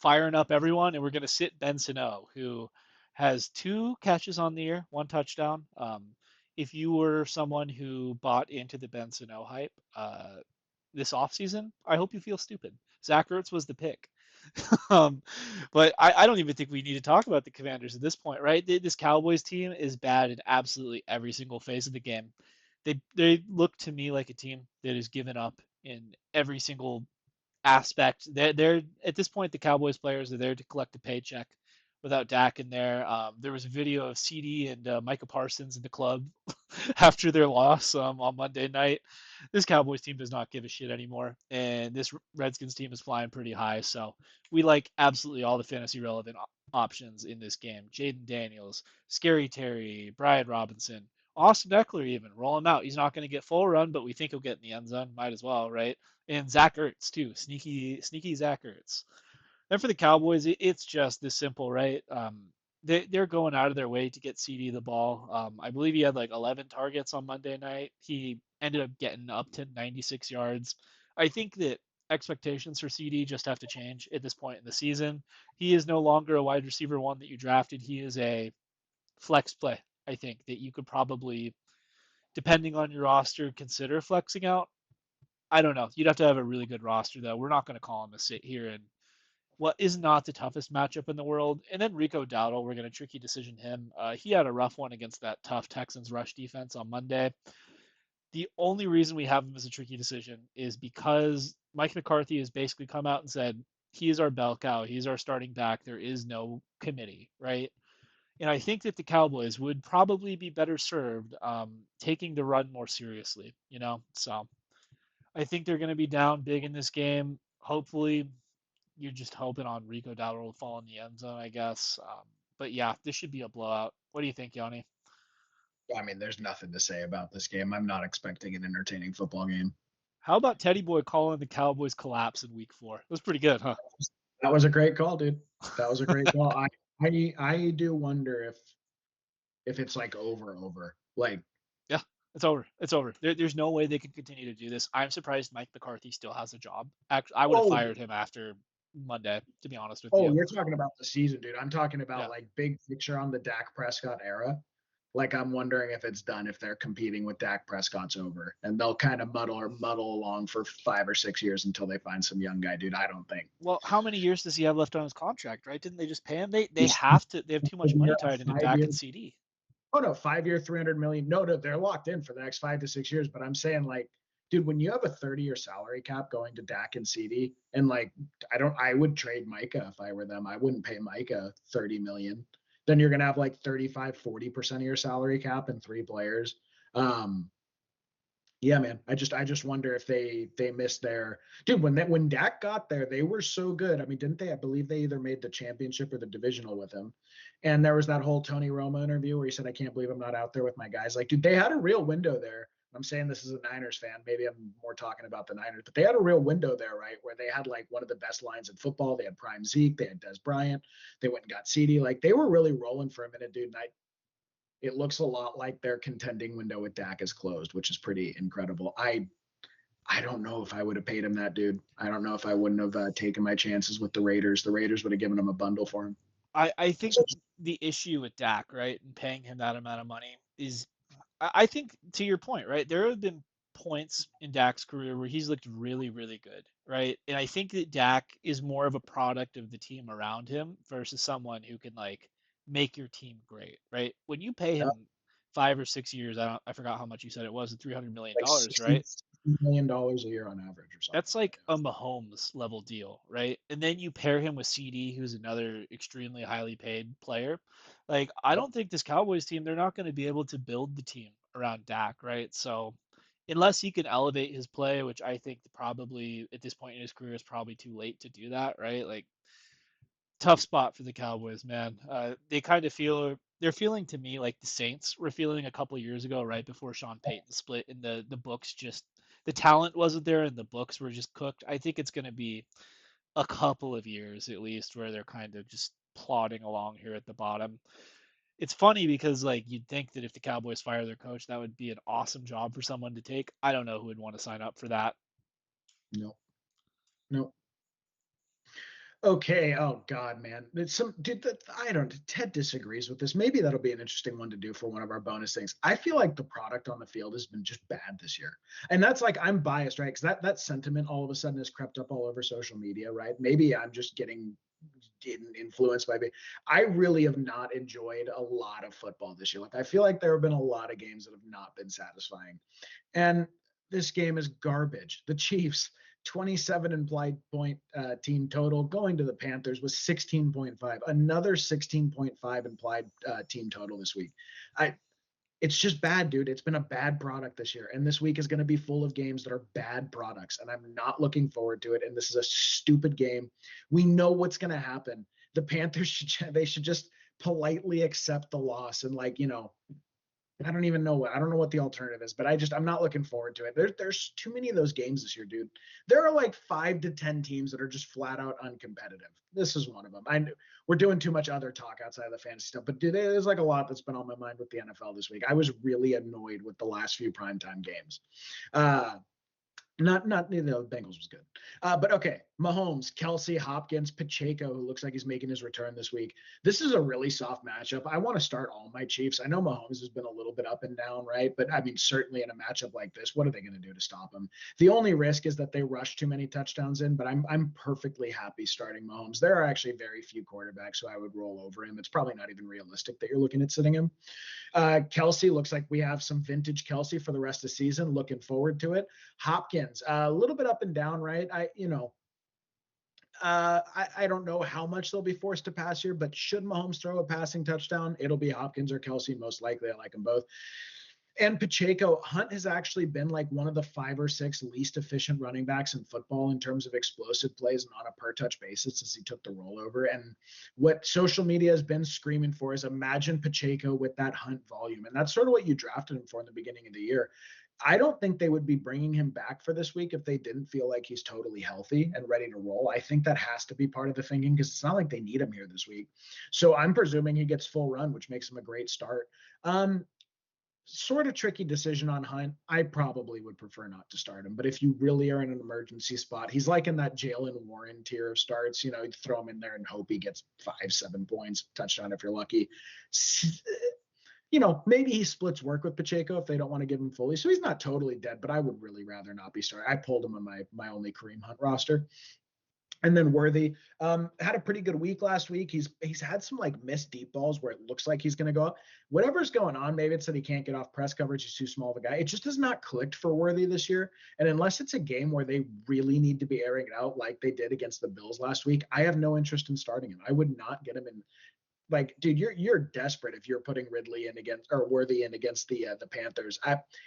[SPEAKER 1] firing up everyone, and we're going to sit Ben Sano, who has 2 catches on the year, 1 touchdown. If you were someone who bought into the Ben Sano hype this offseason, I hope you feel stupid. Zach Ertz was the pick. um, but I don't even think we need to talk about the Commanders at this point, right? This Cowboys team is bad in absolutely every single phase of the game. They look to me like a team that is given up in every single aspect. They're at this point the Cowboys players are there to collect a paycheck. Without Dak in there, there was a video of CD and Micah Parsons in the club after their loss on Monday night. This Cowboys team does not give a shit anymore, and this Redskins team is flying pretty high. So we like absolutely all the fantasy relevant options in this game. Jaden Daniels, Scary Terry, Brian Robinson, Austin Eckler even roll him out. He's not going to get full run, but we think he'll get in the end zone. Might as well, right? And Zach Ertz too, sneaky Zach Ertz. Then for the Cowboys, it's just this simple, right? They're going out of their way to get CD the ball. I believe he had like 11 targets on Monday night. He ended up getting up to 96 yards. I think that expectations for CD just have to change at this point in the season. He is no longer a wide receiver one that you drafted. He is a flex play. I think that you could probably, depending on your roster, consider flexing out. I don't know. You'd have to have a really good roster though. We're not going to call him a sit here and what is not the toughest matchup in the world. And then Rico Dowdle, we're going to tricky decision him. He had a rough one against that tough Texans rush defense on Monday. The only reason we have him as a tricky decision is because Mike McCarthy has basically come out and said he is our bell cow, he's our starting back. There is no committee, right? And I think that the Cowboys would probably be better served taking the run more seriously, you know? So I think they're going to be down big in this game. Hopefully, you're just hoping on Rico Dowdle will fall in the end zone, I guess. But yeah, this should be a blowout. What do you think, Yanni?
[SPEAKER 2] I mean, there's nothing to say about this game. I'm not expecting an entertaining football game.
[SPEAKER 1] How about Teddy Boy calling the Cowboys collapse in week 4? It was pretty good, huh?
[SPEAKER 2] That was a great call, dude. That was a great call. I do wonder if it's like over. Like,
[SPEAKER 1] Yeah, it's over. It's over. There's no way they can continue to do this. I'm surprised Mike McCarthy still has a job. Actually, I would have
[SPEAKER 2] oh,
[SPEAKER 1] fired him after Monday, to be honest with
[SPEAKER 2] oh,
[SPEAKER 1] you.
[SPEAKER 2] you're talking about the season, dude. I'm talking about
[SPEAKER 1] Yeah.
[SPEAKER 2] like big picture on the Dak Prescott era. Like, I'm wondering if it's done, if they're competing with Dak Prescott's over, and they'll kind of muddle along for 5 or 6 years until they find some young guy, dude. I don't think.
[SPEAKER 1] Well, how many years does he have left on his contract, right? Didn't they just pay him? They
[SPEAKER 2] He's
[SPEAKER 1] have to. They have too much money
[SPEAKER 2] a
[SPEAKER 1] tied into
[SPEAKER 2] five
[SPEAKER 1] Dak
[SPEAKER 2] year.
[SPEAKER 1] and CD.
[SPEAKER 2] Oh no, 5 year, 300 million. No, they're locked in for the next 5 to 6 years. But I'm saying, like, dude, when you have a 30-year salary cap going to Dak and CD, and like, I would trade Micah if I were them. I wouldn't pay Micah 30 million. Then you're gonna have like 35, 40% of your salary cap and 3 players. Um, yeah, man. I just wonder if they missed their dude when Dak got there, they were so good. I mean, didn't they? I believe they either made the championship or the divisional with him. And there was that whole Tony Romo interview where he said, "I can't believe I'm not out there with my guys." Like, dude, they had a real window there. I'm saying this as a Niners fan. Maybe I'm more talking about the Niners, but they had a real window there, right? Where they had like one of the best lines in football. They had prime Zeke, they had Des Bryant, they went and got CD. Like, they were really rolling for a minute, dude. And it looks a lot like their contending window with Dak is closed, which is pretty incredible. I don't know if I would have paid him that, dude. I don't know if I wouldn't have taken my chances with the Raiders. The Raiders would have given him a bundle for him.
[SPEAKER 1] I think the issue with Dak, right, and paying him that amount of money is, I think to your point, right, there have been points in Dak's career where he's looked really, really good, right? And I think that Dak is more of a product of the team around him versus someone who can like make your team great, right? When you pay
[SPEAKER 2] Yeah,
[SPEAKER 1] him 5 or 6 years, I forgot how much you said it was, $300
[SPEAKER 2] like
[SPEAKER 1] million, right?
[SPEAKER 2] $60 million a year on average or something
[SPEAKER 1] That's
[SPEAKER 2] like that.
[SPEAKER 1] like a Mahomes level deal, right? And then you pair him with CD, who's another extremely highly paid player. Like, I
[SPEAKER 2] Yeah.
[SPEAKER 1] don't think this Cowboys team, they're not going to be able to build the team around Dak, right? So, unless he can elevate his play, which I think probably at this point in his career is probably too late to do that, right? Like, tough spot for the Cowboys, man. They kind of feel they're feeling to me like the Saints were feeling a couple years ago, right before Sean Payton split, and the books just the talent wasn't there, and the books were just cooked. I think it's going to be a couple of years at least where they're kind of just plodding along here at the bottom. It's funny because like you'd think that if the Cowboys fire their coach, that would be an awesome job for someone to take. I don't know who would want to sign up for that.
[SPEAKER 2] No, no. Okay. Oh God, man. It's some dude that I don't. Ted disagrees with this. Maybe that'll be an interesting one to do for one of our bonus things. I feel like the product on the field has been just bad this year, and that's like I'm biased, right? Because that sentiment all of a sudden has crept up all over social media, right? Maybe I'm just getting influenced by me. I really have not enjoyed a lot of football this year. Like, I feel like there have been a lot of games that have not been satisfying, and this game is garbage. The Chiefs 27 implied point team total going to the Panthers was 16.5, another 16.5 implied team total this week. I It's just bad, dude. It's been a bad product this year, and this week is going to be full of games that are bad products, and I'm not looking forward to it. And this is a stupid game. We know what's going to happen. The Panthers should just politely accept the loss and, like, I don't know what the alternative is, but I'm not looking forward to it. There's too many of those games this year, dude. There are like 5 to 10 teams that are just flat out uncompetitive. This is one of them. We're doing too much other talk outside of the fantasy stuff, but dude, there's like a lot that's been on my mind with the NFL this week. I was really annoyed with the last few primetime games. Uh, Not you know, the Bengals was good. But okay, Mahomes, Kelsey, Hopkins, Pacheco, who looks like he's making his return this week. This is a really soft matchup. I want to start all my Chiefs. I know Mahomes has been a little bit up and down, right? But I mean, certainly in a matchup like this, what are they going to do to stop him? The only risk is that they rush too many touchdowns in, but I'm perfectly happy starting Mahomes. There are actually very few quarterbacks who I would roll over him. It's probably not even realistic that you're looking at sitting him. Kelsey looks like we have some vintage Kelsey for the rest of the season. Looking forward to it. Hopkins, a little bit up and down, right? I don't know how much they'll be forced to pass here, but should Mahomes throw a passing touchdown, it'll be Hopkins or Kelsey. Most likely, I like them both. And Pacheco, Hunt has actually been like one of the 5 or 6 least efficient running backs in football in terms of explosive plays and on a per touch basis since he took the rollover. And what social media has been screaming for is imagine Pacheco with that Hunt volume. And that's sort of what you drafted him for in the beginning of the year. I don't think they would be bringing him back for this week if they didn't feel like he's totally healthy and ready to roll. I think that has to be part of the thinking because it's not like they need him here this week. So I'm presuming he gets full run, which makes him a great start. Sort of tricky decision on Hunt. I probably would prefer not to start him, but if you really are in an emergency spot, he's like in that Jalen Warren tier of starts. You know, you throw him in there and hope he gets 5, 7 points, touchdown if you're lucky. You know, maybe he splits work with Pacheco if they don't want to give him fully. So he's not totally dead, but I would really rather not be starting. I pulled him on my only Kareem Hunt roster. And then Worthy had a pretty good week last week. He's had some like missed deep balls where it looks like he's going to go up. Whatever's going on, maybe it's that he can't get off press coverage. He's too small of a guy. It just has not clicked for Worthy this year. And unless it's a game where they really need to be airing it out like they did against the Bills last week, I have no interest in starting him. I would not get him in. Like, dude, you're desperate if you're putting Ridley in against or Worthy in against the Panthers.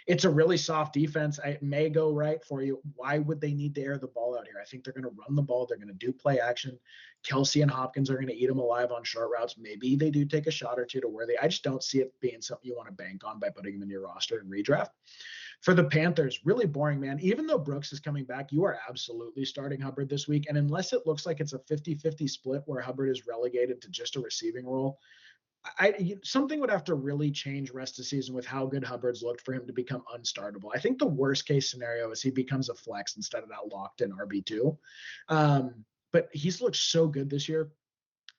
[SPEAKER 2] It's a really soft defense. It may go right for you. Why would they need to air the ball out here? I think they're going to run the ball. They're going to do play action. Kelsey and Hopkins are going to eat them alive on short routes. Maybe they do take a shot or two to Worthy. I just don't see it being something you want to bank on by putting them in your roster and redraft. For the Panthers, really boring, man. Even though Brooks is coming back, you are absolutely starting Hubbard this week. And unless it looks like it's a 50-50 split where Hubbard is relegated to just a receiving role, something would have to really change rest of the season with how good Hubbard's looked for him to become unstartable. I think the worst case scenario is he becomes a flex instead of that locked in RB2. But he's looked so good this year.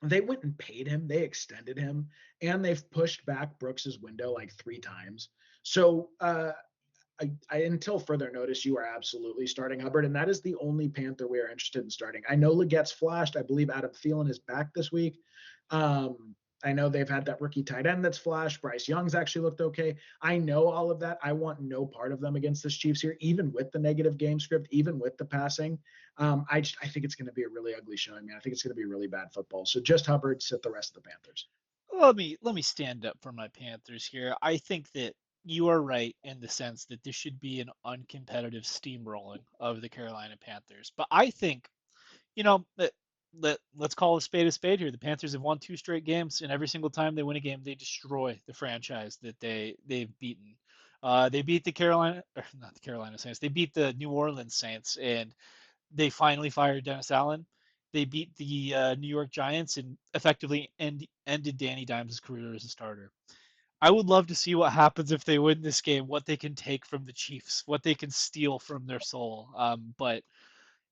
[SPEAKER 2] They went and paid him, they extended him, and they've pushed back Brooks's window like 3 times. So until further notice, you are absolutely starting Hubbard, and that is the only Panther we are interested in starting. I know Legette's flashed. I believe Adam Thielen is back this week. I know they've had that rookie tight end that's flashed. Bryce Young's actually looked okay. I know all of that. I want no part of them against this Chiefs here, even with the negative game script, even with the passing. I think it's going to be a really ugly showing, man. I think it's going to be really bad football. So just Hubbard, sit the rest of the Panthers.
[SPEAKER 1] Let me stand up for my Panthers here. I think that you are right in the sense that this should be an uncompetitive steamrolling of the Carolina Panthers. But I think, let's call a spade here. The Panthers have won 2 straight games, and every single time they win a game, they destroy the franchise that they've beaten. They beat the Carolina, or not the Carolina Saints. They beat the New Orleans Saints, and they finally fired Dennis Allen. They beat the New York Giants and effectively ended Danny Dimes' career as a starter. I would love to see what happens if they win this game, what they can take from the Chiefs, what they can steal from their soul. But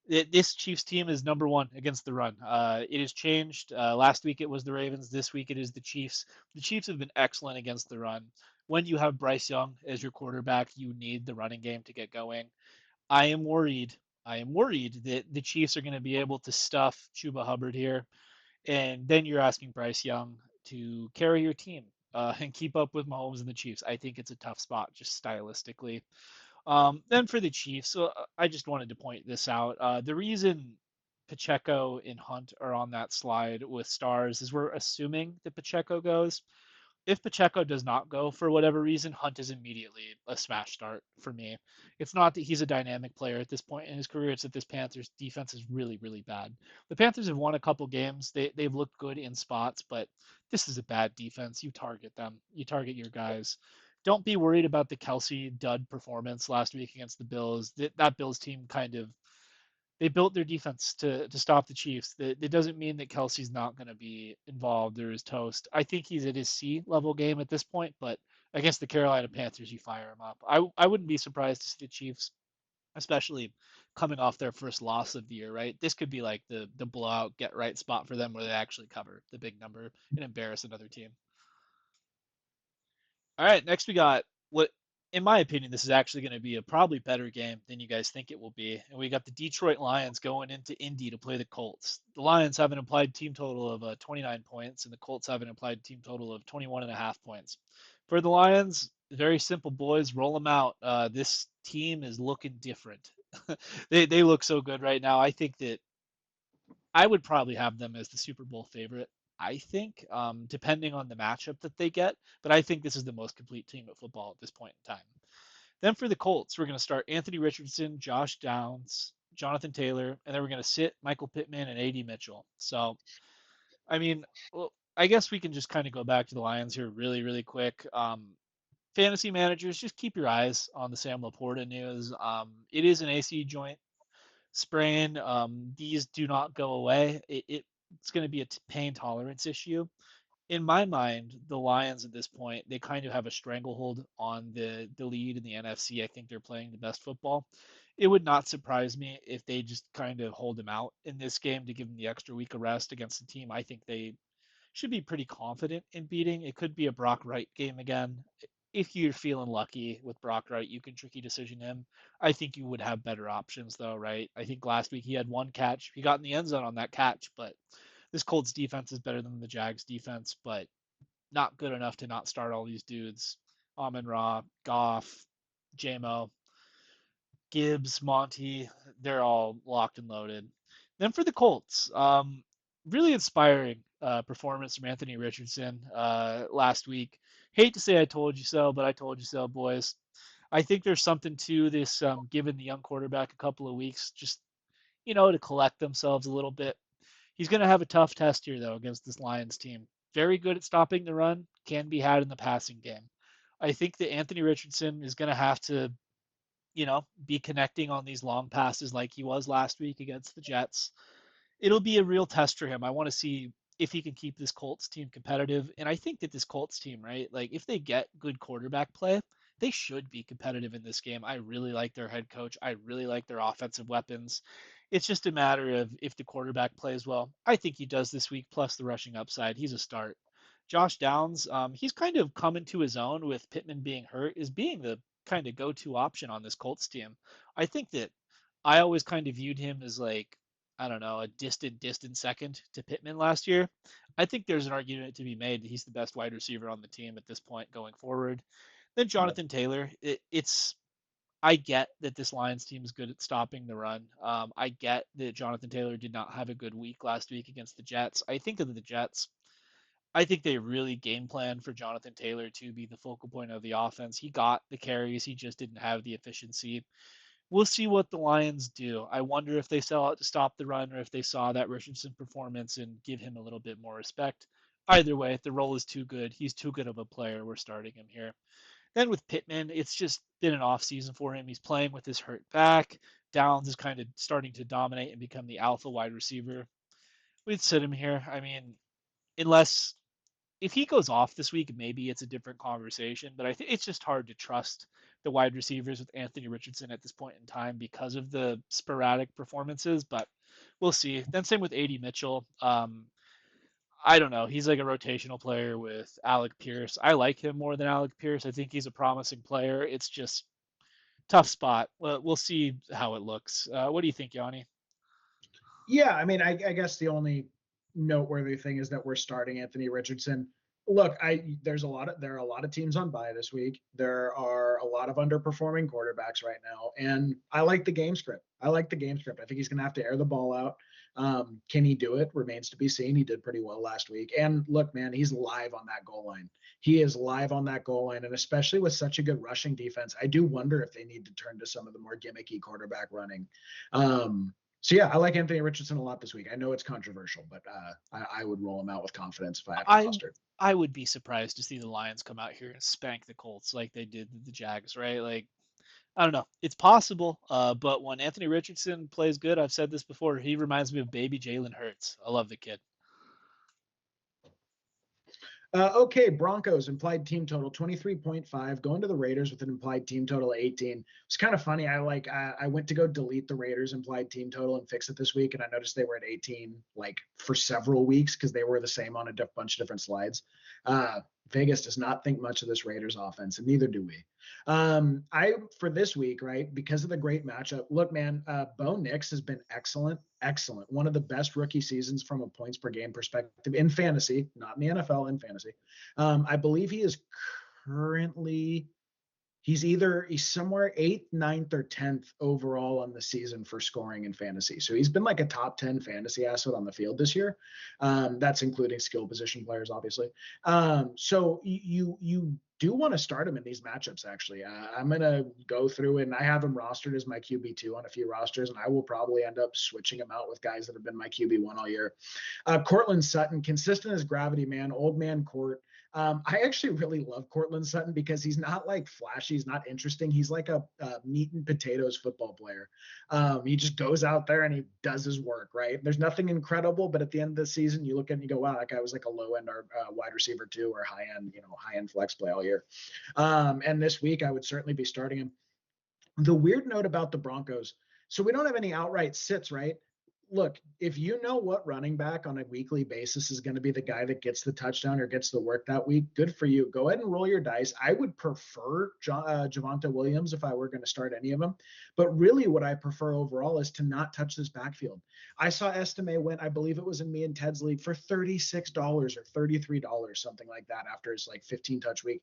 [SPEAKER 1] this Chiefs team is number one against the run. It has changed. Last week it was the Ravens. This week it is the Chiefs. The Chiefs have been excellent against the run. When you have Bryce Young as your quarterback, you need the running game to get going. I am worried. I am worried that the Chiefs are going to be able to stuff Chuba Hubbard here, and then you're asking Bryce Young to carry your team and keep up with Mahomes and the Chiefs. I think it's a tough spot just stylistically. Then for the Chiefs, so I just wanted to point this out. The reason Pacheco and Hunt are on that slide with stars is we're assuming that Pacheco goes. If Pacheco does not go for whatever reason, Hunt is immediately a smash start for me. It's not that he's a dynamic player at this point in his career, it's that this Panthers defense is really, really bad. The Panthers have won a couple games. They've looked good in spots, but this is a bad defense. You target them, you target your guys. Don't be worried about the Kelsey dud performance last week against the Bills. That Bills team kind of they built their defense to stop the Chiefs. That doesn't mean that Kelsey's not going to be involved or is toast. I think he's at his C level game at this point, but against the Carolina Panthers, you fire him up. I wouldn't be surprised to see the Chiefs especially coming off their first loss of the year, right? This could be like the blowout get right spot for them where they actually cover the big number and embarrass another team. All right, next we got what, in my opinion, this is actually going to be a probably better game than you guys think it will be. And we got the Detroit Lions going into Indy to play the Colts. The Lions have an implied team total of 29 points, and the Colts have an implied team total of 21 and a half points. For the Lions, very simple, boys. Roll them out. This team is looking different. They look so good right now. I think that I would probably have them as the Super Bowl favorite. I think, depending on the matchup that they get, but I think this is the most complete team of football at this point in time. Then for the Colts, we're going to start Anthony Richardson, Josh Downs, Jonathan Taylor, and then we're going to sit Michael Pittman and A.D. Mitchell. So, I mean, well, I guess we can just kind of go back to the Lions here really, really quick. Fantasy managers, just keep your eyes on the Sam Laporta news. It is an AC joint sprain. These do not go away. It's going to be a pain tolerance issue. In my mind, the Lions at this point, they kind of have a stranglehold on the lead in the NFC. I think they're playing the best football. It would not surprise me if they just kind of hold him out in this game to give him the extra week of rest against the team I think they should be pretty confident in beating. It could be a Brock Wright game again. If you're feeling lucky with Brock Wright, you can tricky decision him. I think you would have better options though, right? I think last week he had one catch. He got in the end zone on that catch, but this Colts defense is better than the Jags defense, but not good enough to not start all these dudes. Amon Ra, Goff, JMO, Gibbs, Monty, they're all locked and loaded. Then for the Colts, really inspiring performance from Anthony Richardson last week. Hate to say I told you so, but I told you so, boys. I think there's something to this, giving the young quarterback a couple of weeks, just to collect themselves a little bit. He's going to have a tough test here, though, against this Lions team. Very good at stopping the run, can be had in the passing game. I think that Anthony Richardson is going to have to be connecting on these long passes like he was last week against the Jets. It'll be a real test for him. I want to see if he can keep this Colts team competitive. And I think that this Colts team, right, like if they get good quarterback play, they should be competitive in this game. I really like their head coach. I really like their offensive weapons. It's just a matter of if the quarterback plays well. I think he does this week, plus the rushing upside. He's a start. Josh Downs, he's kind of come into his own with Pittman being hurt, is being the kind of go-to option on this Colts team. I think that I always kind of viewed him as like, I don't know, a distant second to Pittman last year. I think there's an argument to be made that he's the best wide receiver on the team at this point going forward. Then
[SPEAKER 2] Yep.
[SPEAKER 1] Jonathan Taylor, it's I get that this Lions team is good at stopping the run. I get that Jonathan Taylor did not have a good week last week against the Jets. I think of the Jets. I think they really game planned for Jonathan Taylor to be the focal point of the offense. He got the carries, he just didn't have the efficiency. We'll see what the Lions do. I wonder if they sell out to stop the run or if they saw that Richardson performance and give him a little bit more respect. Either way, the role is too good. He's too good of a player. We're starting him here. Then with Pittman, it's just been an off season for him. He's playing with his hurt back. Downs is kind of starting to dominate and become the alpha wide receiver. We'd sit him here. I mean, unless if he goes off this week, maybe it's a different conversation. But I think it's just hard to trust the wide receivers with Anthony Richardson at this point in time because of the sporadic performances. But we'll see. Then same with A.D. Mitchell. I don't know. He's like a rotational player with Alec Pierce. I like him more than Alec Pierce. I think he's a promising player. It's just tough spot. Well, we'll see how it looks. What do you think, Yanni?
[SPEAKER 2] Yeah, I mean, I guess the only noteworthy thing is that we're starting Anthony Richardson. Look, there are a lot of teams on bye this week. There are a lot of underperforming quarterbacks right now, and I like the game script. I like the game script. I think he's going to have to air the ball out. Can he do it? Remains to be seen. He did pretty well last week. And look, man, he's live on that goal line. He is live on that goal line, and especially with such a good rushing defense, I do wonder if they need to turn to some of the more gimmicky quarterback running. So yeah, I like Anthony Richardson a lot this week. I know it's controversial, but I would roll him out with confidence if I had a
[SPEAKER 1] I
[SPEAKER 2] roster.
[SPEAKER 1] I would be surprised to see the Lions come out here and spank the Colts like they did the Jags, right? Like I don't know. It's possible, but when Anthony Richardson plays good, I've said this before, he reminds me of baby Jalen Hurts. I love the kid.
[SPEAKER 2] Okay, Broncos implied team total 23.5, going to the Raiders with an implied team total of 18. It's kind of funny. I went to go delete the Raiders implied team total and fix it this week, and I noticed they were at 18 like for several weeks because they were the same on a bunch of different slides. Uh, Vegas does not think much of this Raiders offense, and neither do we. I for this week, right, because of the great matchup. Look, man, Bo Nix has been excellent, excellent. One of the best rookie seasons from a points per game perspective in fantasy, not in the NFL, in fantasy. I believe he is currently he's somewhere eighth, ninth, or 10th overall on the season for scoring in fantasy. So he's been like a top 10 fantasy asset on the field this year. That's including skill position players, obviously. So you do want to start him in these matchups, actually. I'm going to go through and I have him rostered as my QB2 on a few rosters, and I will probably end up switching him out with guys that have been my QB1 all year. Cortland Sutton, consistent as gravity, man, old man Court. I actually really love Cortland Sutton because he's not like flashy, he's not interesting. He's like a meat and potatoes football player. He just goes out there and he does his work, right? There's nothing incredible, but at the end of the season, you look at and you go, wow, that guy was like a low end wide receiver too, or high end flex play all year. And this week, I would certainly be starting him. The weird note about the Broncos, so we don't have any outright sits, right? Look, if you know what running back on a weekly basis is going to be the guy that gets the touchdown or gets the work that week, good for you. Go ahead and roll your dice. I would prefer Javonte Williams if I were going to start any of them. But really, what I prefer overall is to not touch this backfield. I saw Estime went, I believe it was in me and Ted's league, for $36 or $33, something like that, after his like 15 touch week.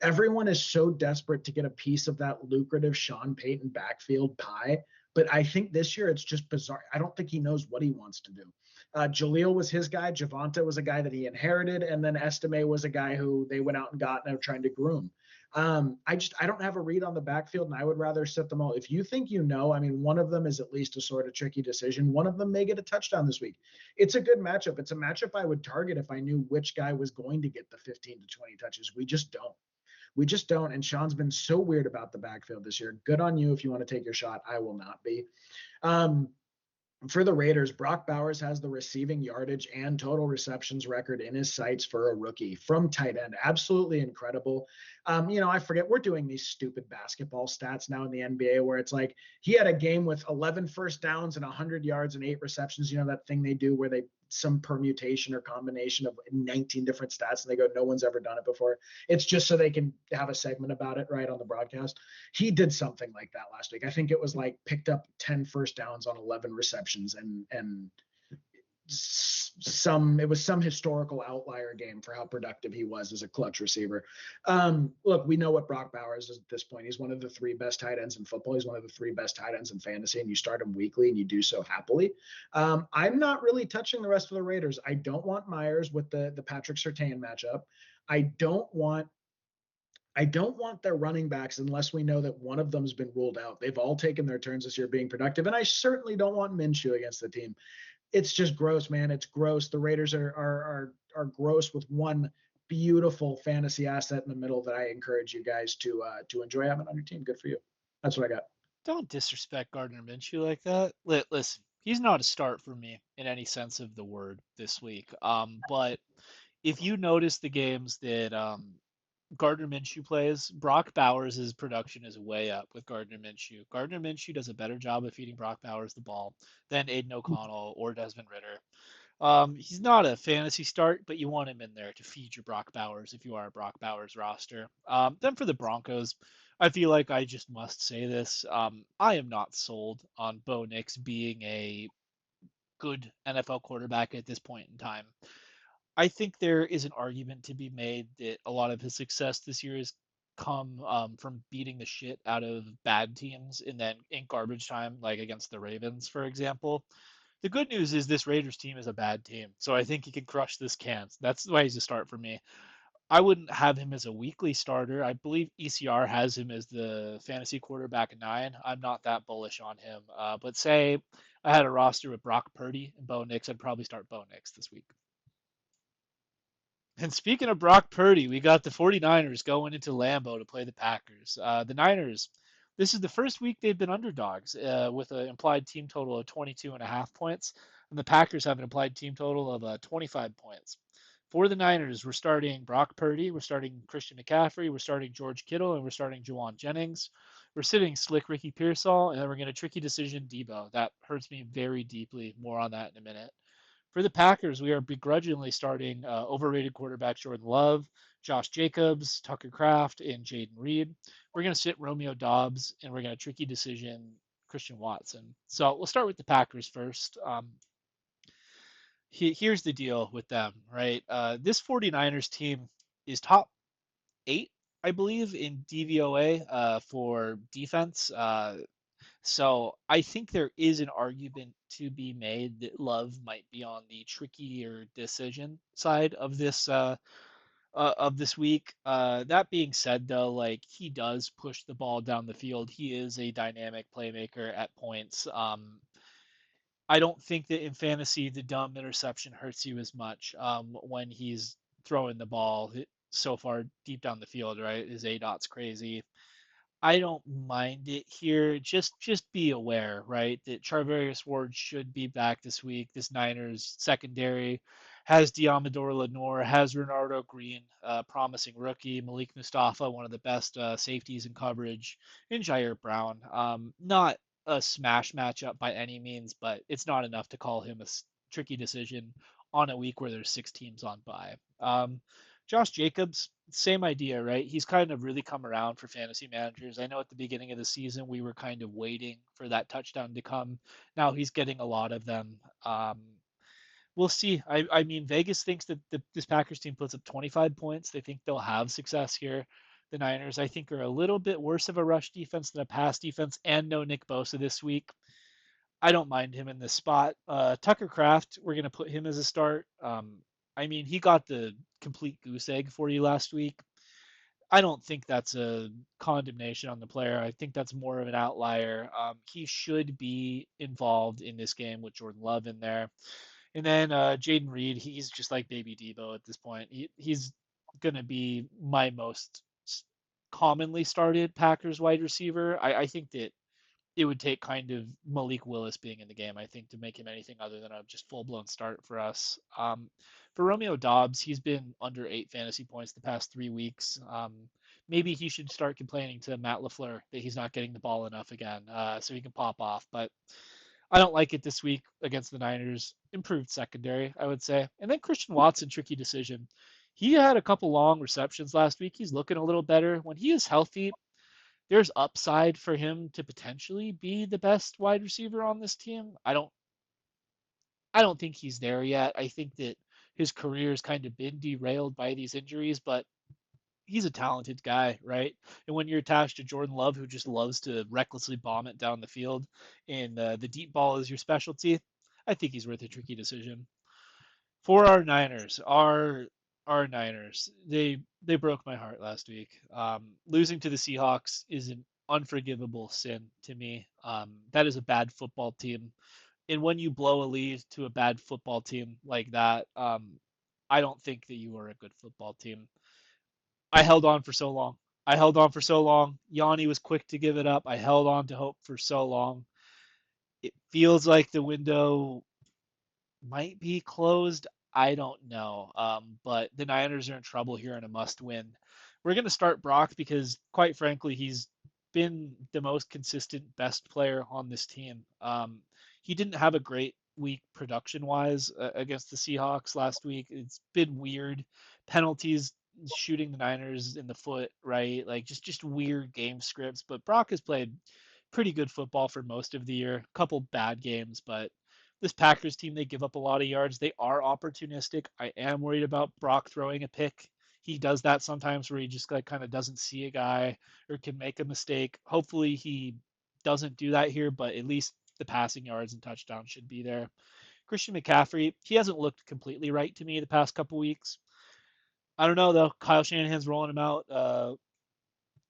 [SPEAKER 2] Everyone is so desperate to get a piece of that lucrative Sean Payton backfield pie. But I think this year it's just bizarre. I don't think he knows what he wants to do. Jaleel was his guy. Javonte was a guy that he inherited. And then Estime was a guy who they went out and got and are trying to groom. I don't have a read on the backfield, and I would rather sit them all. If you think I mean, one of them is at least a sort of tricky decision. One of them may get a touchdown this week. It's a good matchup. It's a matchup I would target if I knew which guy was going to get the 15 to 20 touches. We just don't. We just don't. And Sean's been so weird about the backfield this year. Good on you if you want to take your shot. I will not be. Um, for the Raiders, Brock Bowers has the receiving yardage and total receptions record in his sights for a rookie from tight end. Absolutely incredible. I forget we're doing these stupid basketball stats now in the NBA where it's like he had a game with 11 first downs and 100 yards and 8 receptions. You know, that thing they do where they some permutation or combination of 19 different stats and they go, no one's ever done it before. It's just so they can have a segment about it right on the broadcast. He did something like that last week. I think it was like picked up 10 first downs on 11 receptions and it was some historical outlier game for how productive he was as a clutch receiver. Look, we know what Brock Bowers is at this point. He's one of the 3 best tight ends in football. He's one of the 3 best tight ends in fantasy, and you start him weekly and you do so happily. I'm not really touching the rest of the Raiders. I don't want Myers with the Patrick Surtain matchup. I don't want their running backs unless we know that one of them's been ruled out. They've all taken their turns this year being productive, and I certainly don't want Minshew against the team. It's just gross, man. It's gross. The Raiders are gross with one beautiful fantasy asset in the middle that I encourage you guys to enjoy having on your team. Good for you. That's what I got.
[SPEAKER 1] Don't disrespect Gardner Minshew like that. Listen, he's not a start for me in any sense of the word this week. But if you notice the games that Gardner Minshew plays, Brock Bowers' production is way up with Gardner Minshew. Gardner Minshew does a better job of feeding Brock Bowers the ball than Aiden O'Connell or Desmond Ritter. He's not a fantasy start, but you want him in there to feed your Brock Bowers if you are a Brock Bowers roster. Then for the Broncos, I feel like I just must say this. I am not sold on Bo Nix being a good NFL quarterback at this point in time. I think there is an argument to be made that a lot of his success this year has come from beating the shit out of bad teams and then in garbage time, like against the Ravens, for example. The good news is this Raiders team is a bad team, so I think he can crush this can. That's why he's a start for me. I wouldn't have him as a weekly starter. I believe ECR has him as the fantasy quarterback 9. I'm not that bullish on him. But say I had a roster with Brock Purdy and Bo Nix, I'd probably start Bo Nix this week. And speaking of Brock Purdy, we got the 49ers going into Lambeau to play the Packers. The Niners, this is the first week they've been underdogs with an implied team total of 22.5 points, and the Packers have an implied team total of 25 points. For the Niners, we're starting Brock Purdy, we're starting Christian McCaffrey, we're starting George Kittle, and we're starting Jawan Jennings. We're sitting slick Ricky Pearsall, and then we're going to tricky decision Debo. That hurts me very deeply. More on that in a minute. For the Packers, we are begrudgingly starting overrated quarterback Jordan Love, Josh Jacobs, Tucker Kraft, and Jaden Reed. We're going to sit Romeo Dobbs, and we're going to tricky decision Christian Watson. So we'll start with the Packers first. Here's the deal with them, right? This 49ers team is top eight, I believe, in DVOA for defense. So I think there is an argument to be made that Love might be on the trickier decision side of this week. That being said, though, like he does push the ball down the field. He is a dynamic playmaker at points. I don't think that in fantasy the dumb interception hurts you as much when he's throwing the ball so far deep down the field, right? His A dot's crazy. I don't mind it here. Just be aware, right, that Charvarius Ward should be back this week. This Niners secondary has Diamador Lenore, has Renardo Green, promising rookie, Malik Mustafa, one of the best safeties in coverage, and Jair Brown. Not a smash matchup by any means, but it's not enough to call him a tricky decision on a week where there's 6 teams on bye. Josh Jacobs, same idea, right? He's kind of really come around for fantasy managers. I know at the beginning of the season we were kind of waiting for that touchdown to come. Now he's getting a lot of them. We'll see. I mean, Vegas thinks that this Packers team puts up 25 points. They think they'll have success here. The Niners, I think, are a little bit worse of a rush defense than a pass defense, and no Nick Bosa this week. I don't mind him in this spot. Tucker Kraft, we're going to put him as a start. I mean, he got the complete goose egg for you last week. I don't think that's a condemnation on the player. I think that's more of an outlier. He should be involved in this game with Jordan Love in there. And then Jaden Reed, he's just like baby Debo at this point. He's going to be my most commonly started Packers wide receiver. I think that it would take kind of Malik Willis being in the game, I think, to make him anything other than a just full blown start for us. For Romeo Dobbs, he's been under 8 fantasy points the past 3 weeks. Maybe he should start complaining to Matt LaFleur that he's not getting the ball enough again, so he can pop off. But I don't like it this week against the Niners. Improved secondary, I would say. And then Christian Watson, tricky decision. He had a couple long receptions last week. He's looking a little better. When he is healthy, there's upside for him to potentially be the best wide receiver on this team. I don't think he's there yet. I think that his career has kind of been derailed by these injuries, but he's a talented guy, right? And when you're attached to Jordan Love, who just loves to recklessly bomb it down the field, and the deep ball is your specialty, I think he's worth a tricky decision. For our Niners, our Niners, they broke my heart last week. Losing to the Seahawks is an unforgivable sin to me. That is a bad football team, and when you blow a lead to a bad football team like that, I don't think that you are a good football team. I held on for so long. I held on for so long. Yanni was quick to give it up. I held on to hope for so long. It feels like the window might be closed. I don't know. But the Niners are in trouble here and a must win. We're going to start Brock because, quite frankly, he's been the most consistent, best player on this team. He didn't have a great week production wise against the Seahawks last week. It's been weird. Penalties shooting the Niners in the foot, right? Like just weird game scripts. But Brock has played pretty good football for most of the year. A couple bad games, but this Packers team, they give up a lot of yards. They are opportunistic. I am worried about Brock throwing a pick. He does that sometimes where he just like kind of doesn't see a guy or can make a mistake. Hopefully he doesn't do that here, but at least the passing yards and touchdowns should be there. Christian McCaffrey, he hasn't looked completely right to me the past couple weeks. I don't know though. Kyle Shanahan's rolling him out.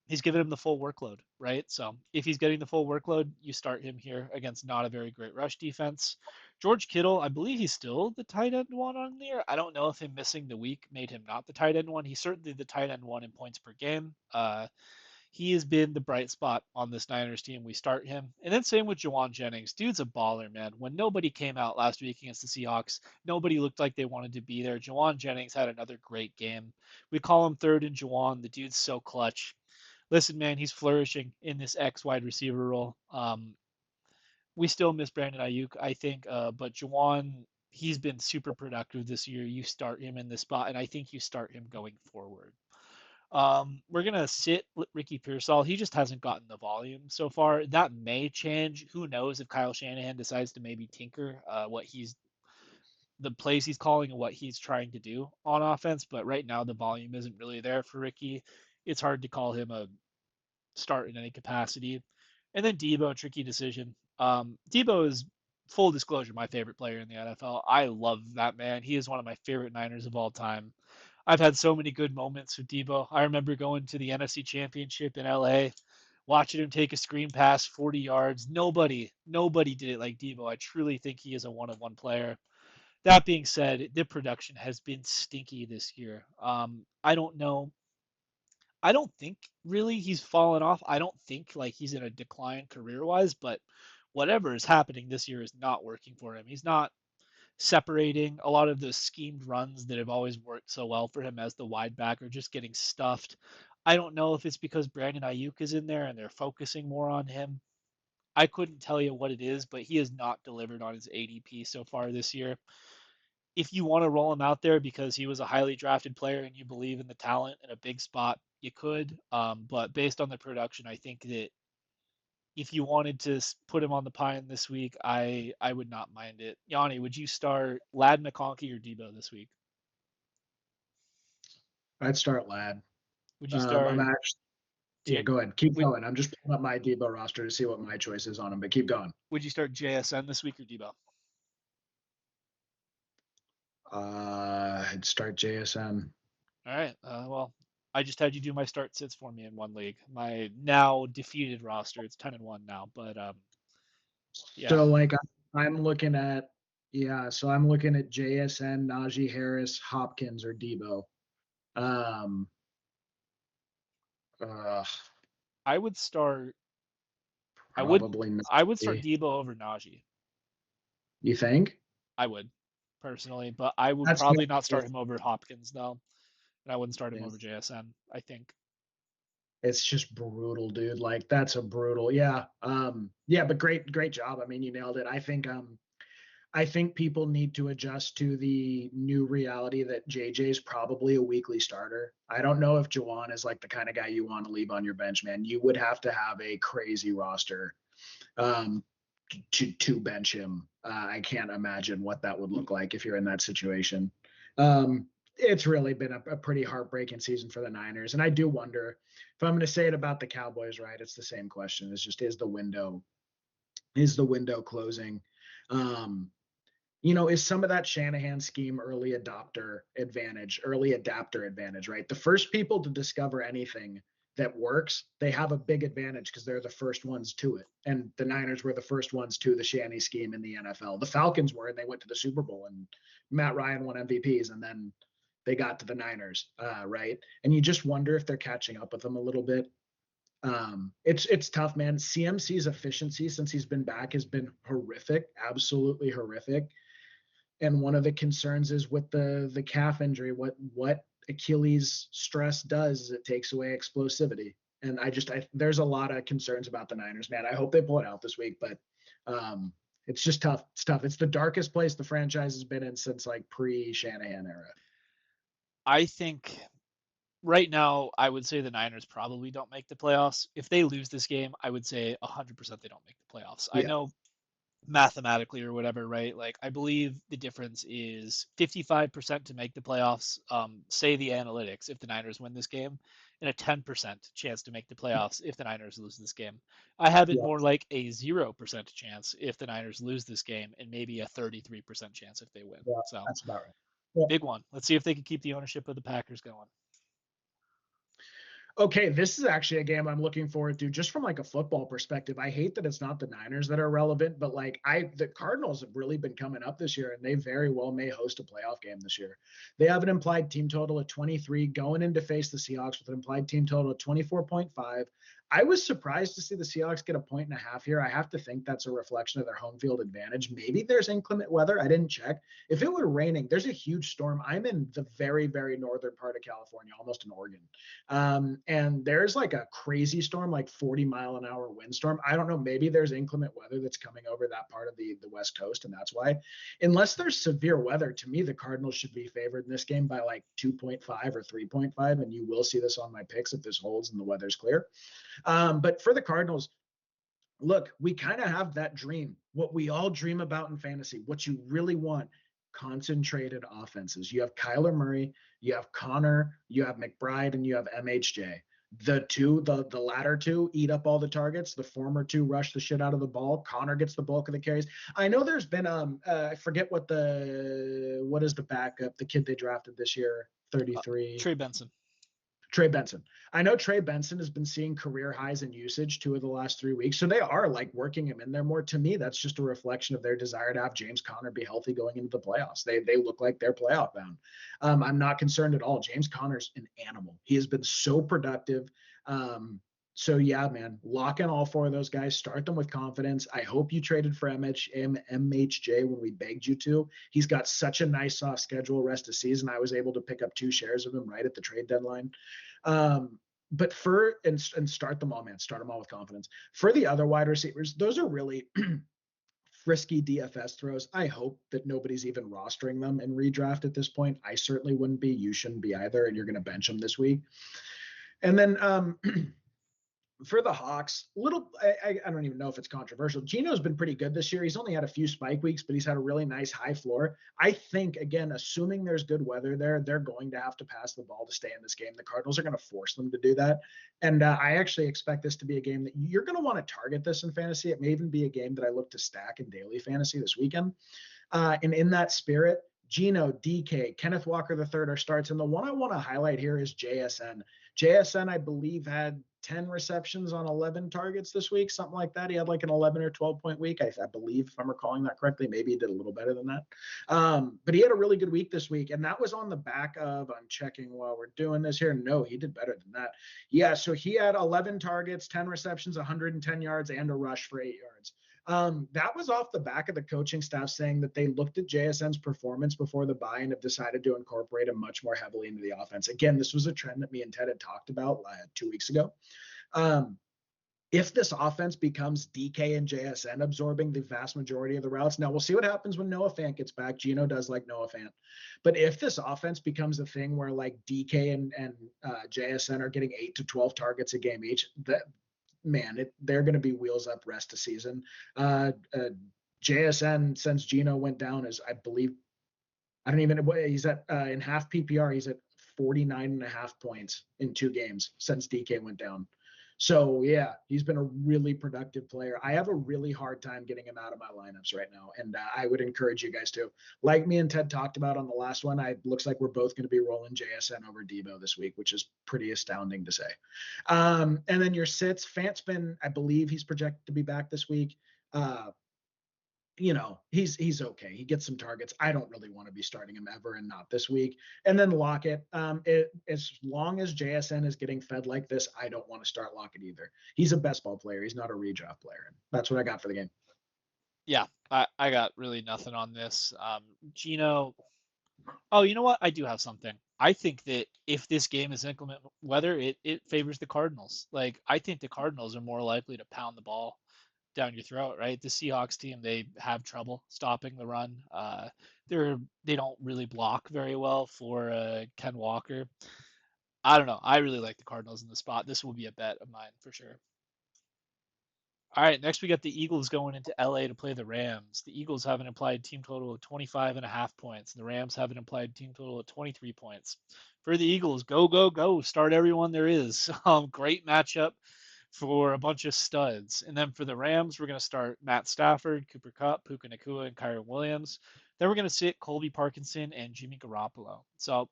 [SPEAKER 1] He's given him the full workload, right? So if he's getting the full workload, you start him here against not a very great rush defense. George Kittle, I believe he's still the tight end one on there. I don't know if him missing the week made him not the tight end one. He's certainly the tight end one in points per game. He has been the bright spot on this Niners team. We start him. And then same with Jawan Jennings. Dude's a baller, man. When nobody came out last week against the Seahawks, nobody looked like they wanted to be there. Jawan Jennings had another great game. We call him third and Jawan. The dude's so clutch. Listen, man, he's flourishing in this X wide receiver role. We still miss Brandon Ayuk, I think, but Jawan, he's been super productive this year. You start him in this spot, and I think you start him going forward. We're gonna sit Ricky Pearsall. He just hasn't gotten the volume so far. That may change. Who knows if Kyle Shanahan decides to maybe tinker what he's the plays he's calling and what he's trying to do on offense. But right now the volume isn't really there for Ricky. It's hard to call him a start in any capacity. And then Debo, tricky decision. Debo is full disclosure my favorite player in the NFL. I love that man. He is one of my favorite Niners of all time. I've had so many good moments with Debo. I remember going to the NFC Championship in LA, watching him take a screen pass 40 yards. Nobody did it like Debo. I truly think he is a one-of-one player. That being said, the production has been stinky this year. I don't know. I don't think really he's fallen off. I don't think like he's in a decline career-wise, but whatever is happening this year is not working for him. He's not separating. A lot of the schemed runs that have always worked so well for him as the wide back are just getting stuffed. I don't know if it's because Brandon Ayuk is in there and they're focusing more on him. I couldn't tell you what it is, but he has not delivered on his ADP so far this year. If you want to roll him out there because he was a highly drafted player and you believe in the talent in a big spot, you could. But based on the production, I think that if you wanted to put him on the pine this week, I would not mind it. Yanni, would you start Lad McConkey or Debo this week?
[SPEAKER 2] I'd start Lad.
[SPEAKER 1] Would you
[SPEAKER 2] I'm
[SPEAKER 1] start
[SPEAKER 2] actually yeah.
[SPEAKER 1] J?
[SPEAKER 2] Go ahead, keep
[SPEAKER 1] Would
[SPEAKER 2] going. I'm just pulling up my Debo roster to see what my choice is on him, but keep going.
[SPEAKER 1] would you start JSN this week or Debo?
[SPEAKER 2] I'd start JSN.
[SPEAKER 1] All right. Well, I just had you do my start sits for me in one league. My now defeated roster. It's 10-1 now, but yeah,
[SPEAKER 2] So like I'm looking at yeah, so I'm looking at JSN, Najee Harris, Hopkins, or Debo. Um, uh,
[SPEAKER 1] I would start. I wouldn't.
[SPEAKER 2] probably
[SPEAKER 1] I would start
[SPEAKER 2] Najee.
[SPEAKER 1] Debo over Najee.
[SPEAKER 2] You think?
[SPEAKER 1] I would personally, but I would
[SPEAKER 2] That's no.
[SPEAKER 1] probably not start him over Hopkins though, and I wouldn't start him over
[SPEAKER 2] It's,
[SPEAKER 1] JSN. I think.
[SPEAKER 2] it's just brutal, dude. Like that's a brutal. Yeah. Yeah, but great job. I mean, you nailed it. I think people need to adjust to the new reality that JJ is probably a weekly starter. I don't know if Jawan is like the kind of guy you want to leave on your bench, man. You would have to have a crazy roster um, to bench him. I can't imagine what that would look like if you're in that situation. It's really been a pretty heartbreaking season for the Niners, and I do wonder if I'm going to say it about the Cowboys. Right, it's the same question. It's just is the window closing? Um, is some of that Shanahan scheme early adapter advantage, right? The first people to discover anything that works, they have a big advantage because they're the first ones to it. And the Niners were the first ones to the Shanny scheme in the NFL. The Falcons were, and they went to the Super Bowl, and Matt Ryan won MVPs, and then they got to the Niners, right? And you just wonder if they're catching up with them a little bit. It's tough, man. CMC's efficiency since he's been back has been horrific, absolutely horrific. And one of the concerns is with the calf injury, what Achilles stress does is it takes away explosivity. And there's a lot of concerns about the Niners, man. I hope they pull it out this week, but it's just tough. It's tough. It's the darkest place the franchise has been in since like pre Shanahan era.
[SPEAKER 1] I think right now I would say the Niners probably don't make the playoffs. If they lose this game, I would say 100% they don't make the playoffs. I
[SPEAKER 2] Yeah,
[SPEAKER 1] know mathematically or whatever, right? Like I believe the difference is 55% to make the playoffs, say the analytics if the Niners win this game, and a 10% chance to make the playoffs if the Niners lose this game. I have it
[SPEAKER 2] yeah,
[SPEAKER 1] more like a 0% chance if the Niners lose this game and maybe a 33% chance if they win.
[SPEAKER 2] yeah.
[SPEAKER 1] So,
[SPEAKER 2] That's about right. Yeah.
[SPEAKER 1] big one. Let's see if they can keep the ownership of the Packers going.
[SPEAKER 2] Okay, this is actually a game I'm looking forward to just from like a football perspective. I hate that it's not the Niners that are relevant, but like the Cardinals have really been coming up this year and they very well may host a playoff game this year. They have an implied team total of 23 going in to face the Seahawks with an implied team total of 24.5. I was surprised to see the Seahawks get a point and a half here. I have to think that's a reflection of their home field advantage. Maybe there's inclement weather. I didn't check. If it were raining, there's a huge storm. I'm in the very, very northern part of California, almost in Oregon. And there's like a crazy storm, like 40-mile-an-hour windstorm. I don't know. Maybe there's inclement weather that's coming over that part of the West Coast, and that's why. Unless there's severe weather, to me, the Cardinals should be favored in this game by like 2.5 or 3.5, and you will see this on my picks if this holds and the weather's clear. But for the Cardinals, look, we kind of have that dream, what we all dream about in fantasy, what you really want, concentrated offenses. You have Kyler Murray, you have Connor, you have McBride, and you have MHJ. The latter two eat up all the targets. The former two rush the shit out of the ball. Connor gets the bulk of the carries. I know there's been I forget what is the backup, the kid they drafted this year, 33.
[SPEAKER 1] Trey Benson.
[SPEAKER 2] Trey Benson. I know Trey Benson has been seeing career highs in usage 2 of the last 3 weeks. So they are like working him in there more. To me, that's just a reflection of their desire to have James Conner be healthy going into the playoffs. They look like they're playoff bound. I'm not concerned at all. James Conner's an animal. He has been so productive. So yeah, man, lock in all 4 of those guys. Start them with confidence. I hope you traded for MHJ when we begged you to. He's got such a nice soft schedule rest of season. I was able to pick up 2 shares of him right at the trade deadline. But start them all, man. Start them all with confidence. For the other wide receivers, those are really frisky DFS throws. I hope that nobody's even rostering them in redraft at this point. I certainly wouldn't be. You shouldn't be either, and you're going to bench them this week. And then for the Hawks, I don't even know if it's controversial. Geno's been pretty good this year. He's only had a few spike weeks, but he's had a really nice high floor. I think, again, assuming there's good weather there, they're going to have to pass the ball to stay in this game. The Cardinals are going to force them to do that. And I actually expect this to be a game that you're going to want to target this in fantasy. It may even be a game that I look to stack in daily fantasy this weekend. And in that spirit, Geno, DK, Kenneth Walker III are starts. And the one I want to highlight here is JSN. JSN, I believe, had 10 receptions on 11 targets this week, something like that. He had like an 11 or 12-point week, I believe, if I'm recalling that correctly. Maybe he did a little better than that. But he had a really good week this week, and that was on the back of, I'm checking while we're doing this here. No, he did better than that. Yeah, so he had 11 targets, 10 receptions, 110 yards, and a rush for 8 yards. That was off the back of the coaching staff saying that they looked at JSN's performance before the bye and have decided to incorporate him much more heavily into the offense. Again, this was a trend that me and Ted had talked about 2 weeks ago. If this offense becomes DK and JSN absorbing the vast majority of the routes, now we'll see what happens when Noah Fant gets back. Geno does like Noah Fant. But if this offense becomes a thing where like DK and JSN are getting 8 to 12 targets a game each, they're going to be wheels up rest of season. JSN, since Geno went down, is, I believe, he's at, in half PPR, he's at 49.5 points in 2 games since DK went down. So yeah, he's been a really productive player. I have a really hard time getting him out of my lineups right now. And I would encourage you guys to, like me and Ted talked about on the last one, looks like we're both going to be rolling JSN over Debo this week, which is pretty astounding to say. And then your sits, Fant's been, I believe he's projected to be back this week. He's okay. He gets some targets. I don't really want to be starting him ever, and not this week. And then Lockett. As long as JSN is getting fed like this, I don't want to start Lockett either. He's a best ball player. He's not a redraft player. And that's what I got for the game.
[SPEAKER 1] Yeah, I got really nothing on this. Geno. Oh, you know what? I do have something. I think that if this game is inclement weather, it favors the Cardinals. Like, I think the Cardinals are more likely to pound the ball down your throat, right? The Seahawks team, they have trouble stopping the run. They don't really block very well for Ken Walker. I don't know. I really like the Cardinals in the spot. This will be a bet of mine for sure. All right, next we got the Eagles going into LA to play the Rams. The Eagles have an implied team total of 25.5 points, and the Rams have an implied team total of 23 points. For the Eagles, go, go, go. Start everyone there is. Great matchup for a bunch of studs. And then for the Rams, we're going to start Matt Stafford, Cooper Kupp, Puka Nacua, and Kyron Williams. Then we're going to sit Colby Parkinson and Jimmy Garoppolo. So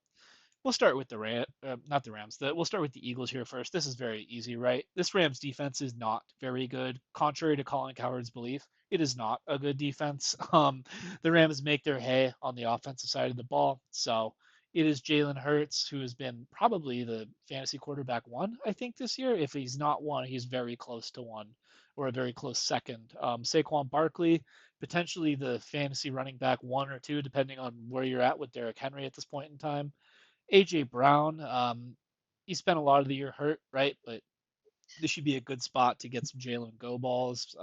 [SPEAKER 1] We'll start with the not the Rams. We'll start with the Eagles here first. This is very easy, right? This Rams defense is not very good, contrary to Colin Cowherd's belief. It is not a good defense. The Rams make their hay on the offensive side of the ball, so it is Jalen Hurts who has been probably the fantasy quarterback one, I think, this year. If he's not one, he's very close to one, or a very close second. Saquon Barkley, potentially the fantasy running back one or two, depending on where you're at with Derrick Henry at this point in time. AJ Brown, he spent a lot of the year hurt, right? But this should be a good spot to get some Jalen go balls.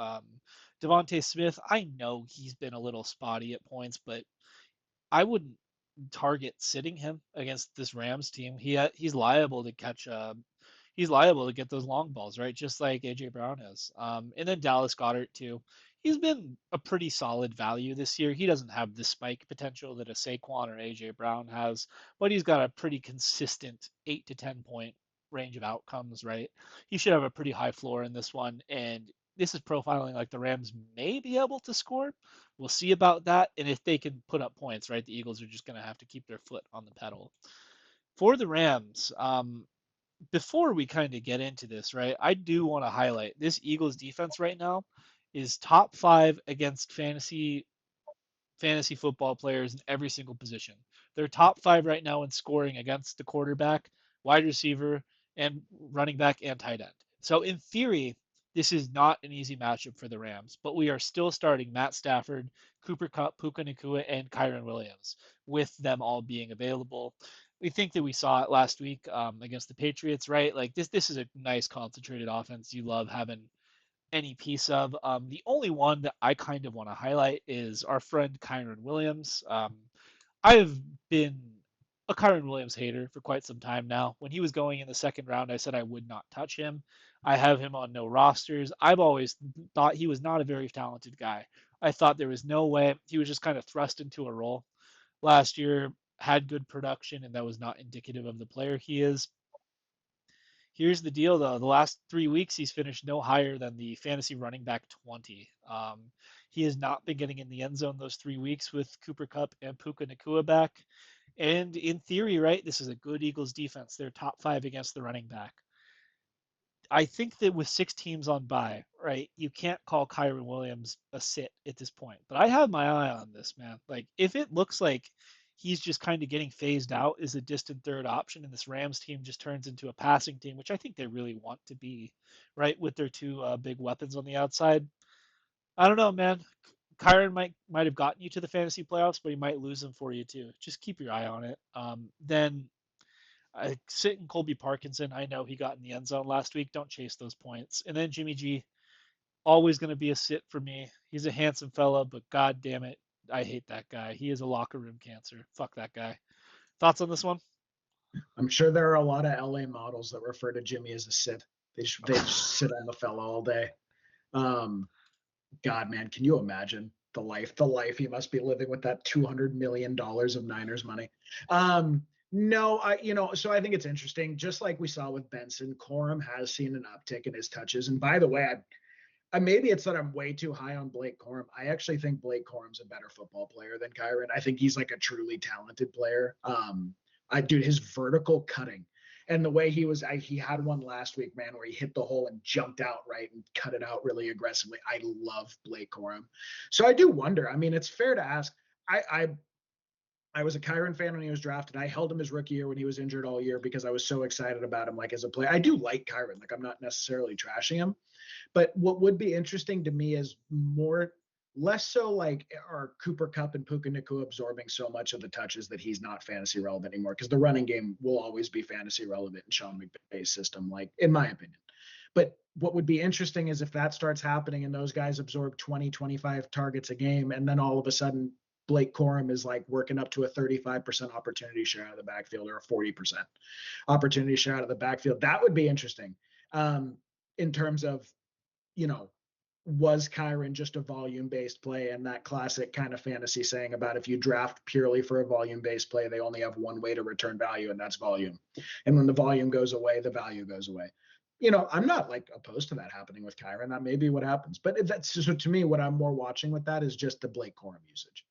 [SPEAKER 1] Devontae Smith, I know he's been a little spotty at points, but I wouldn't target sitting him against this Rams team. He's liable to catch he's liable to get those long balls, right? Just like AJ Brown is. And then Dallas Goddard too. He's been a pretty solid value this year. He doesn't have the spike potential that a Saquon or AJ Brown has, but he's got a pretty consistent 8 to 10 point range of outcomes, right? He should have a pretty high floor in this one, and this is profiling like the Rams may be able to score. We'll see about that, and if they can put up points, right, the Eagles are just going to have to keep their foot on the pedal. For the Rams, before we kind of get into this, right, I do want to highlight this Eagles defense right now is top five against fantasy football players in every single position. They're top five right now in scoring against the quarterback, wide receiver, and running back and tight end. So in theory, this is not an easy matchup for the Rams, but we are still starting Matt Stafford, Cooper Kupp, Puka Nakua, and Kyron Williams, with them all being available. We think that we saw it last week against the Patriots, right? Like this is a nice concentrated offense. You love having any piece of. The only one that I kind of want to highlight is our friend Kyron Williams. I've been a Kyron Williams hater for quite some time now. When he was going in the second round, I said I would not touch him. I have him on no rosters. I've always thought he was not a very talented guy. I thought there was no way. He was just kind of thrust into a role last year, had good production, and that was not indicative of the player he is. Here's the deal, though. The last 3 weeks, he's finished no higher than the fantasy running back 20. He has not been getting in the end zone those 3 weeks with Cooper Kupp and Puka Nakua back. And in theory, right, this is a good Eagles defense. They're top five against the running back. I think that with 6 teams on bye, right, you can't call Kyron Williams a sit at this point. But I have my eye on this, man. Like, if it looks like he's just kind of getting phased out as a distant third option, and this Rams team just turns into a passing team, which I think they really want to be, right, with their two big weapons on the outside. I don't know, man. Kyron might have gotten you to the fantasy playoffs, but he might lose them for you too. Just keep your eye on it. Then sitting Colby Parkinson, I know he got in the end zone last week. Don't chase those points. And then Jimmy G, always going to be a sit for me. He's a handsome fella, but god damn it, I hate that guy. He is a locker room cancer. Fuck that guy. Thoughts on this one?
[SPEAKER 2] I'm sure there are a lot of LA models that refer to Jimmy as a sit. They just sit on the fella all day. Um, God, man, can you imagine the life he must be living with that $200 million of Niners money? No, so I think it's interesting. Just like we saw with Benson, Corum has seen an uptick in his touches. And by the way, maybe it's that I'm way too high on Blake Corum. I actually think Blake Corum's a better football player than Kyron. I think he's like a truly talented player. Dude, his vertical cutting and the way he had one last week, man, where he hit the hole and jumped out right and cut it out really aggressively. I love Blake Corum. So I do wonder. I mean, it's fair to ask. I was a Kyron fan when he was drafted. I held him his rookie year when he was injured all year because I was so excited about him, like as a player. I do like Kyron. Like I'm not necessarily trashing him. But what would be interesting to me is less so like are Cooper Kupp and Puka Nakua absorbing so much of the touches that he's not fantasy relevant anymore, because the running game will always be fantasy relevant in Sean McVay's system, like in my opinion. But what would be interesting is if that starts happening and those guys absorb 20, 25 targets a game, and then all of a sudden Blake Corum is like working up to a 35% opportunity share out of the backfield or a 40% opportunity share out of the backfield. That would be interesting in terms of, you know, was Kyron just a volume based play? And that classic kind of fantasy saying about if you draft purely for a volume based play, they only have one way to return value, and that's volume. And when the volume goes away, the value goes away. I'm not like opposed to that happening with Kyron. That may be what happens. But that's so to me, what I'm more watching with that is just the Blake Corum usage.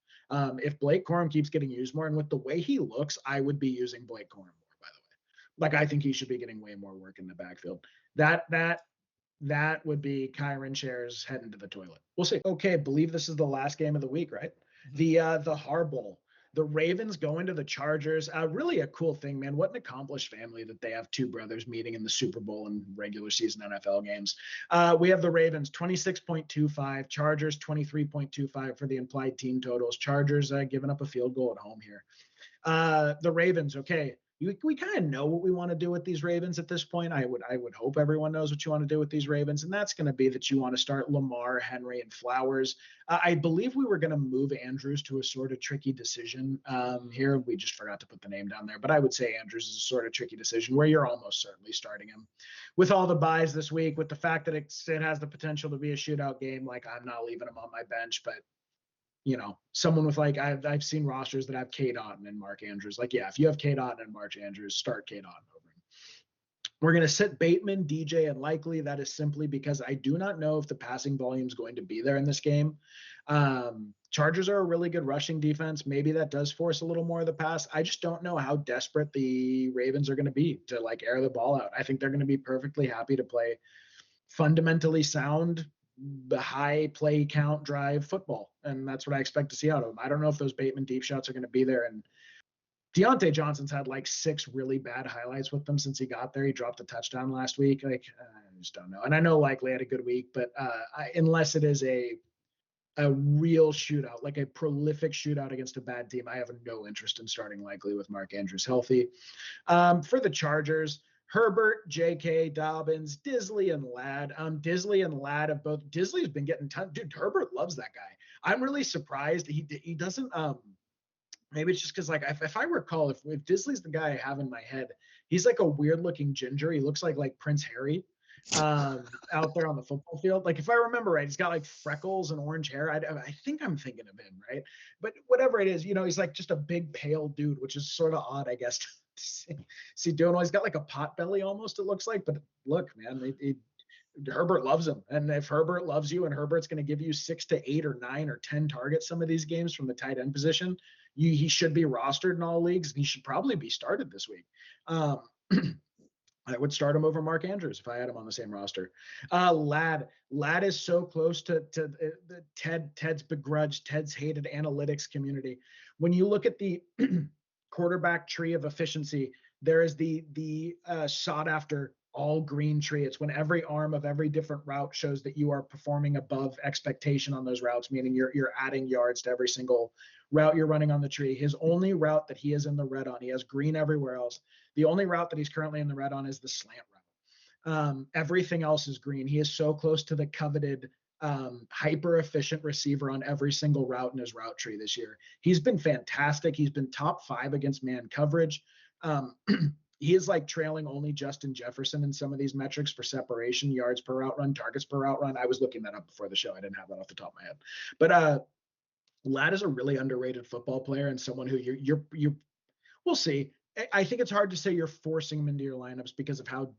[SPEAKER 2] If Blake Corum keeps getting used more, and with the way he looks, I would be using Blake Corum more, by the way. Like, I think he should be getting way more work in the backfield. That would be Kyron Shares heading to the toilet. We'll see. Okay, believe this is the last game of the week, right? The Har Bowl. The Ravens go into the Chargers. Really a cool thing, man. What an accomplished family that they have two brothers meeting in the Super Bowl and regular season NFL games. We have the Ravens 26.25, Chargers 23.25 for the implied team totals. Chargers giving up a field goal at home here. The Ravens, okay. We kind of know what we want to do with these Ravens at this point. I would hope everyone knows what you want to do with these Ravens, and that's going to be that you want to start Lamar, Henry, and Flowers. I believe we were going to move Andrews to a sort of tricky decision here. We just forgot to put the name down there, but I would say Andrews is a sort of tricky decision where you're almost certainly starting him. With all the buys this week, with the fact that it has the potential to be a shootout game, like I'm not leaving him on my bench, but someone with like I've seen rosters that have Cade Otton and Mark Andrews. Like, yeah, if you have Cade Otton and Mark Andrews, start Cade Otton over him. We're going to sit Bateman, DJ, and Likely. That is simply because I do not know if the passing volume is going to be there in this game. Chargers are a really good rushing defense. Maybe that does force a little more of the pass. I just don't know how desperate the Ravens are going to be to like air the ball out. I think they're going to be perfectly happy to play fundamentally sound, the high play count drive football. And that's what I expect to see out of them. I don't know if those Bateman deep shots are going to be there. And Deontay Johnson's had like 6 really bad highlights with them since he got there. He dropped a touchdown last week. Like, I just don't know. And I know Likely had a good week, but unless it is a real shootout, like a prolific shootout against a bad team, I have no interest in starting Likely with Mark Andrews healthy. For the Chargers, Herbert, J.K. Dobbins, Disley, and Ladd. Disley and Ladd have both. Disley's been getting dude. Herbert loves that guy. I'm really surprised he doesn't. Maybe it's just because like if I recall, if Disley's the guy I have in my head, he's like a weird looking ginger. He looks like Prince Harry out there on the football field. Like if I remember right, he's got like freckles and orange hair. I think I'm thinking of him, right? But whatever it is, he's like just a big pale dude, which is sort of odd, I guess. See doing. He's got like a pot belly almost, it looks like. But look, man, Herbert loves him, and if Herbert loves you, and Herbert's going to give you 6 to 8 or 9 or 10 targets some of these games from the tight end position, he should be rostered in all leagues, and he should probably be started this week. I would start him over Mark Andrews if I had him on the same roster. Ladd is so close to Ted's begrudged, Ted's hated analytics community. When you look at the quarterback tree of efficiency, there is the sought after all green tree. It's when every arm of every different route shows that you are performing above expectation on those routes, meaning you're adding yards to every single route you're running on the tree. His only route that he is in the red on, he has green everywhere else. The only route that he's currently in the red on is the slant route. Everything else is green. He is so close to the coveted hyper efficient receiver on every single route in his route tree this year. He's been fantastic. He's been top 5 against man coverage. He is like trailing only Justin Jefferson in some of these metrics for separation, yards per route run, targets per route run. I was looking that up before the show. I didn't have that off the top of my head. But Ladd is a really underrated football player and someone who we'll see. I think it's hard to say you're forcing him into your lineups because of how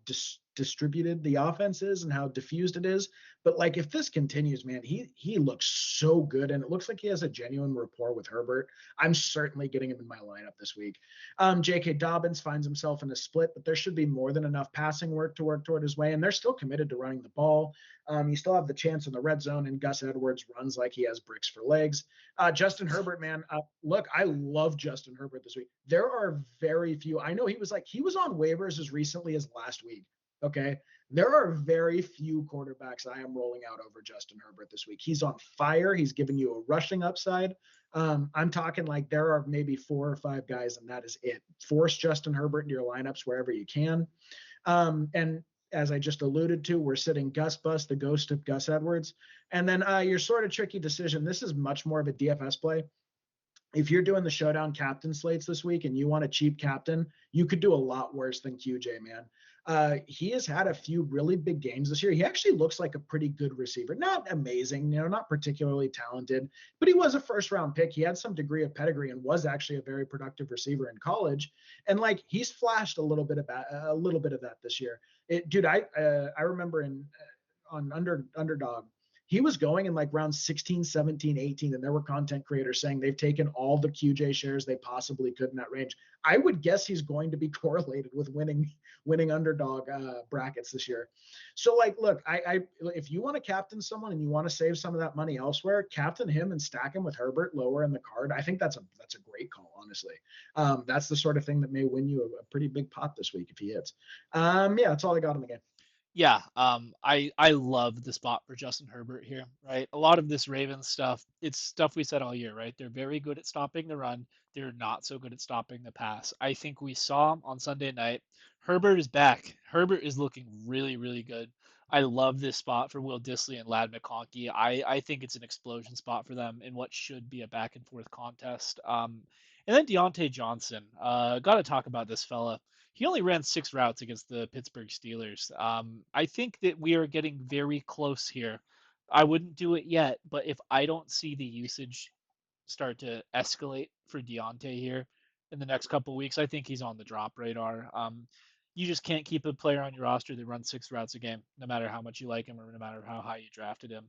[SPEAKER 2] distributed the offense is and how diffused it is. But like if this continues, man, he looks so good, and it looks like he has a genuine rapport with Herbert. I'm certainly getting him in my lineup this week. J.K. Dobbins finds himself in a split, but there should be more than enough passing work to work toward his way, and they're still committed to running the ball. You still have the chance in the red zone, and Gus Edwards runs like he has bricks for legs. Justin Herbert, man, look, I love Justin Herbert this week. There are very few. I know he was on waivers as recently as last week. Okay. There are very few quarterbacks I am rolling out over Justin Herbert this week. He's on fire. He's giving you a rushing upside. I'm talking like there are maybe 4 or 5 guys, and that is it. Force Justin Herbert into your lineups wherever you can. And as I just alluded to, we're sitting Gus Bus, the ghost of Gus Edwards. And then your sort of tricky decision. This is much more of a DFS play. If you're doing the showdown captain slates this week and you want a cheap captain, you could do a lot worse than QJ, man. He has had a few really big games this year. He actually looks like a pretty good receiver. Not amazing, not particularly talented, but he was a first-round pick. He had some degree of pedigree and was actually a very productive receiver in college. And like he's flashed a little bit of that this year. Dude, I remember on Underdog, He was going in like round 16, 17, 18, and there were content creators saying they've taken all the QJ shares they possibly could in that range. I would guess he's going to be correlated with winning underdog brackets this year. So like, look, I if you want to captain someone and you want to save some of that money elsewhere, captain him and stack him with Herbert lower in the card. I think that's a great call, honestly. That's the sort of thing that may win you a pretty big pot this week if he hits. Yeah, that's all I got in the game.
[SPEAKER 1] Yeah, I love the spot for Justin Herbert here, right? A lot of this Ravens stuff, it's stuff we said all year, right? They're very good at stopping the run. They're not so good at stopping the pass. I think we saw on Sunday night, Herbert is back. Herbert is looking really, really good. I love this spot for Will Disley and Lad McConkey. I think it's an explosion spot for them in what should be a back and forth contest. And then Deontay Johnson. Got to talk about this fella. He only ran 6 routes against the Pittsburgh Steelers. I think that we are getting very close here. I wouldn't do it yet, but if I don't see the usage start to escalate for Deontay here in the next couple of weeks, I think he's on the drop radar. You just can't keep a player on your roster that runs 6 routes a game, no matter how much you like him or no matter how high you drafted him.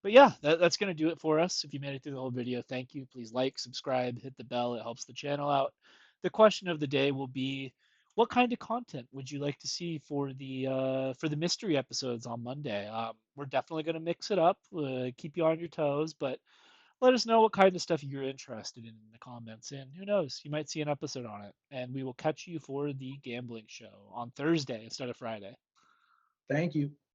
[SPEAKER 1] But yeah, that's going to do it for us. If you made it through the whole video, thank you. Please like, subscribe, hit the bell. It helps the channel out. The question of the day will be, what kind of content would you like to see for the mystery episodes on Monday? We're definitely going to mix it up, keep you on your toes, but let us know what kind of stuff you're interested in the comments. And who knows, you might see an episode on it. And we will catch you for the gambling show on Thursday instead of Friday.
[SPEAKER 2] Thank you.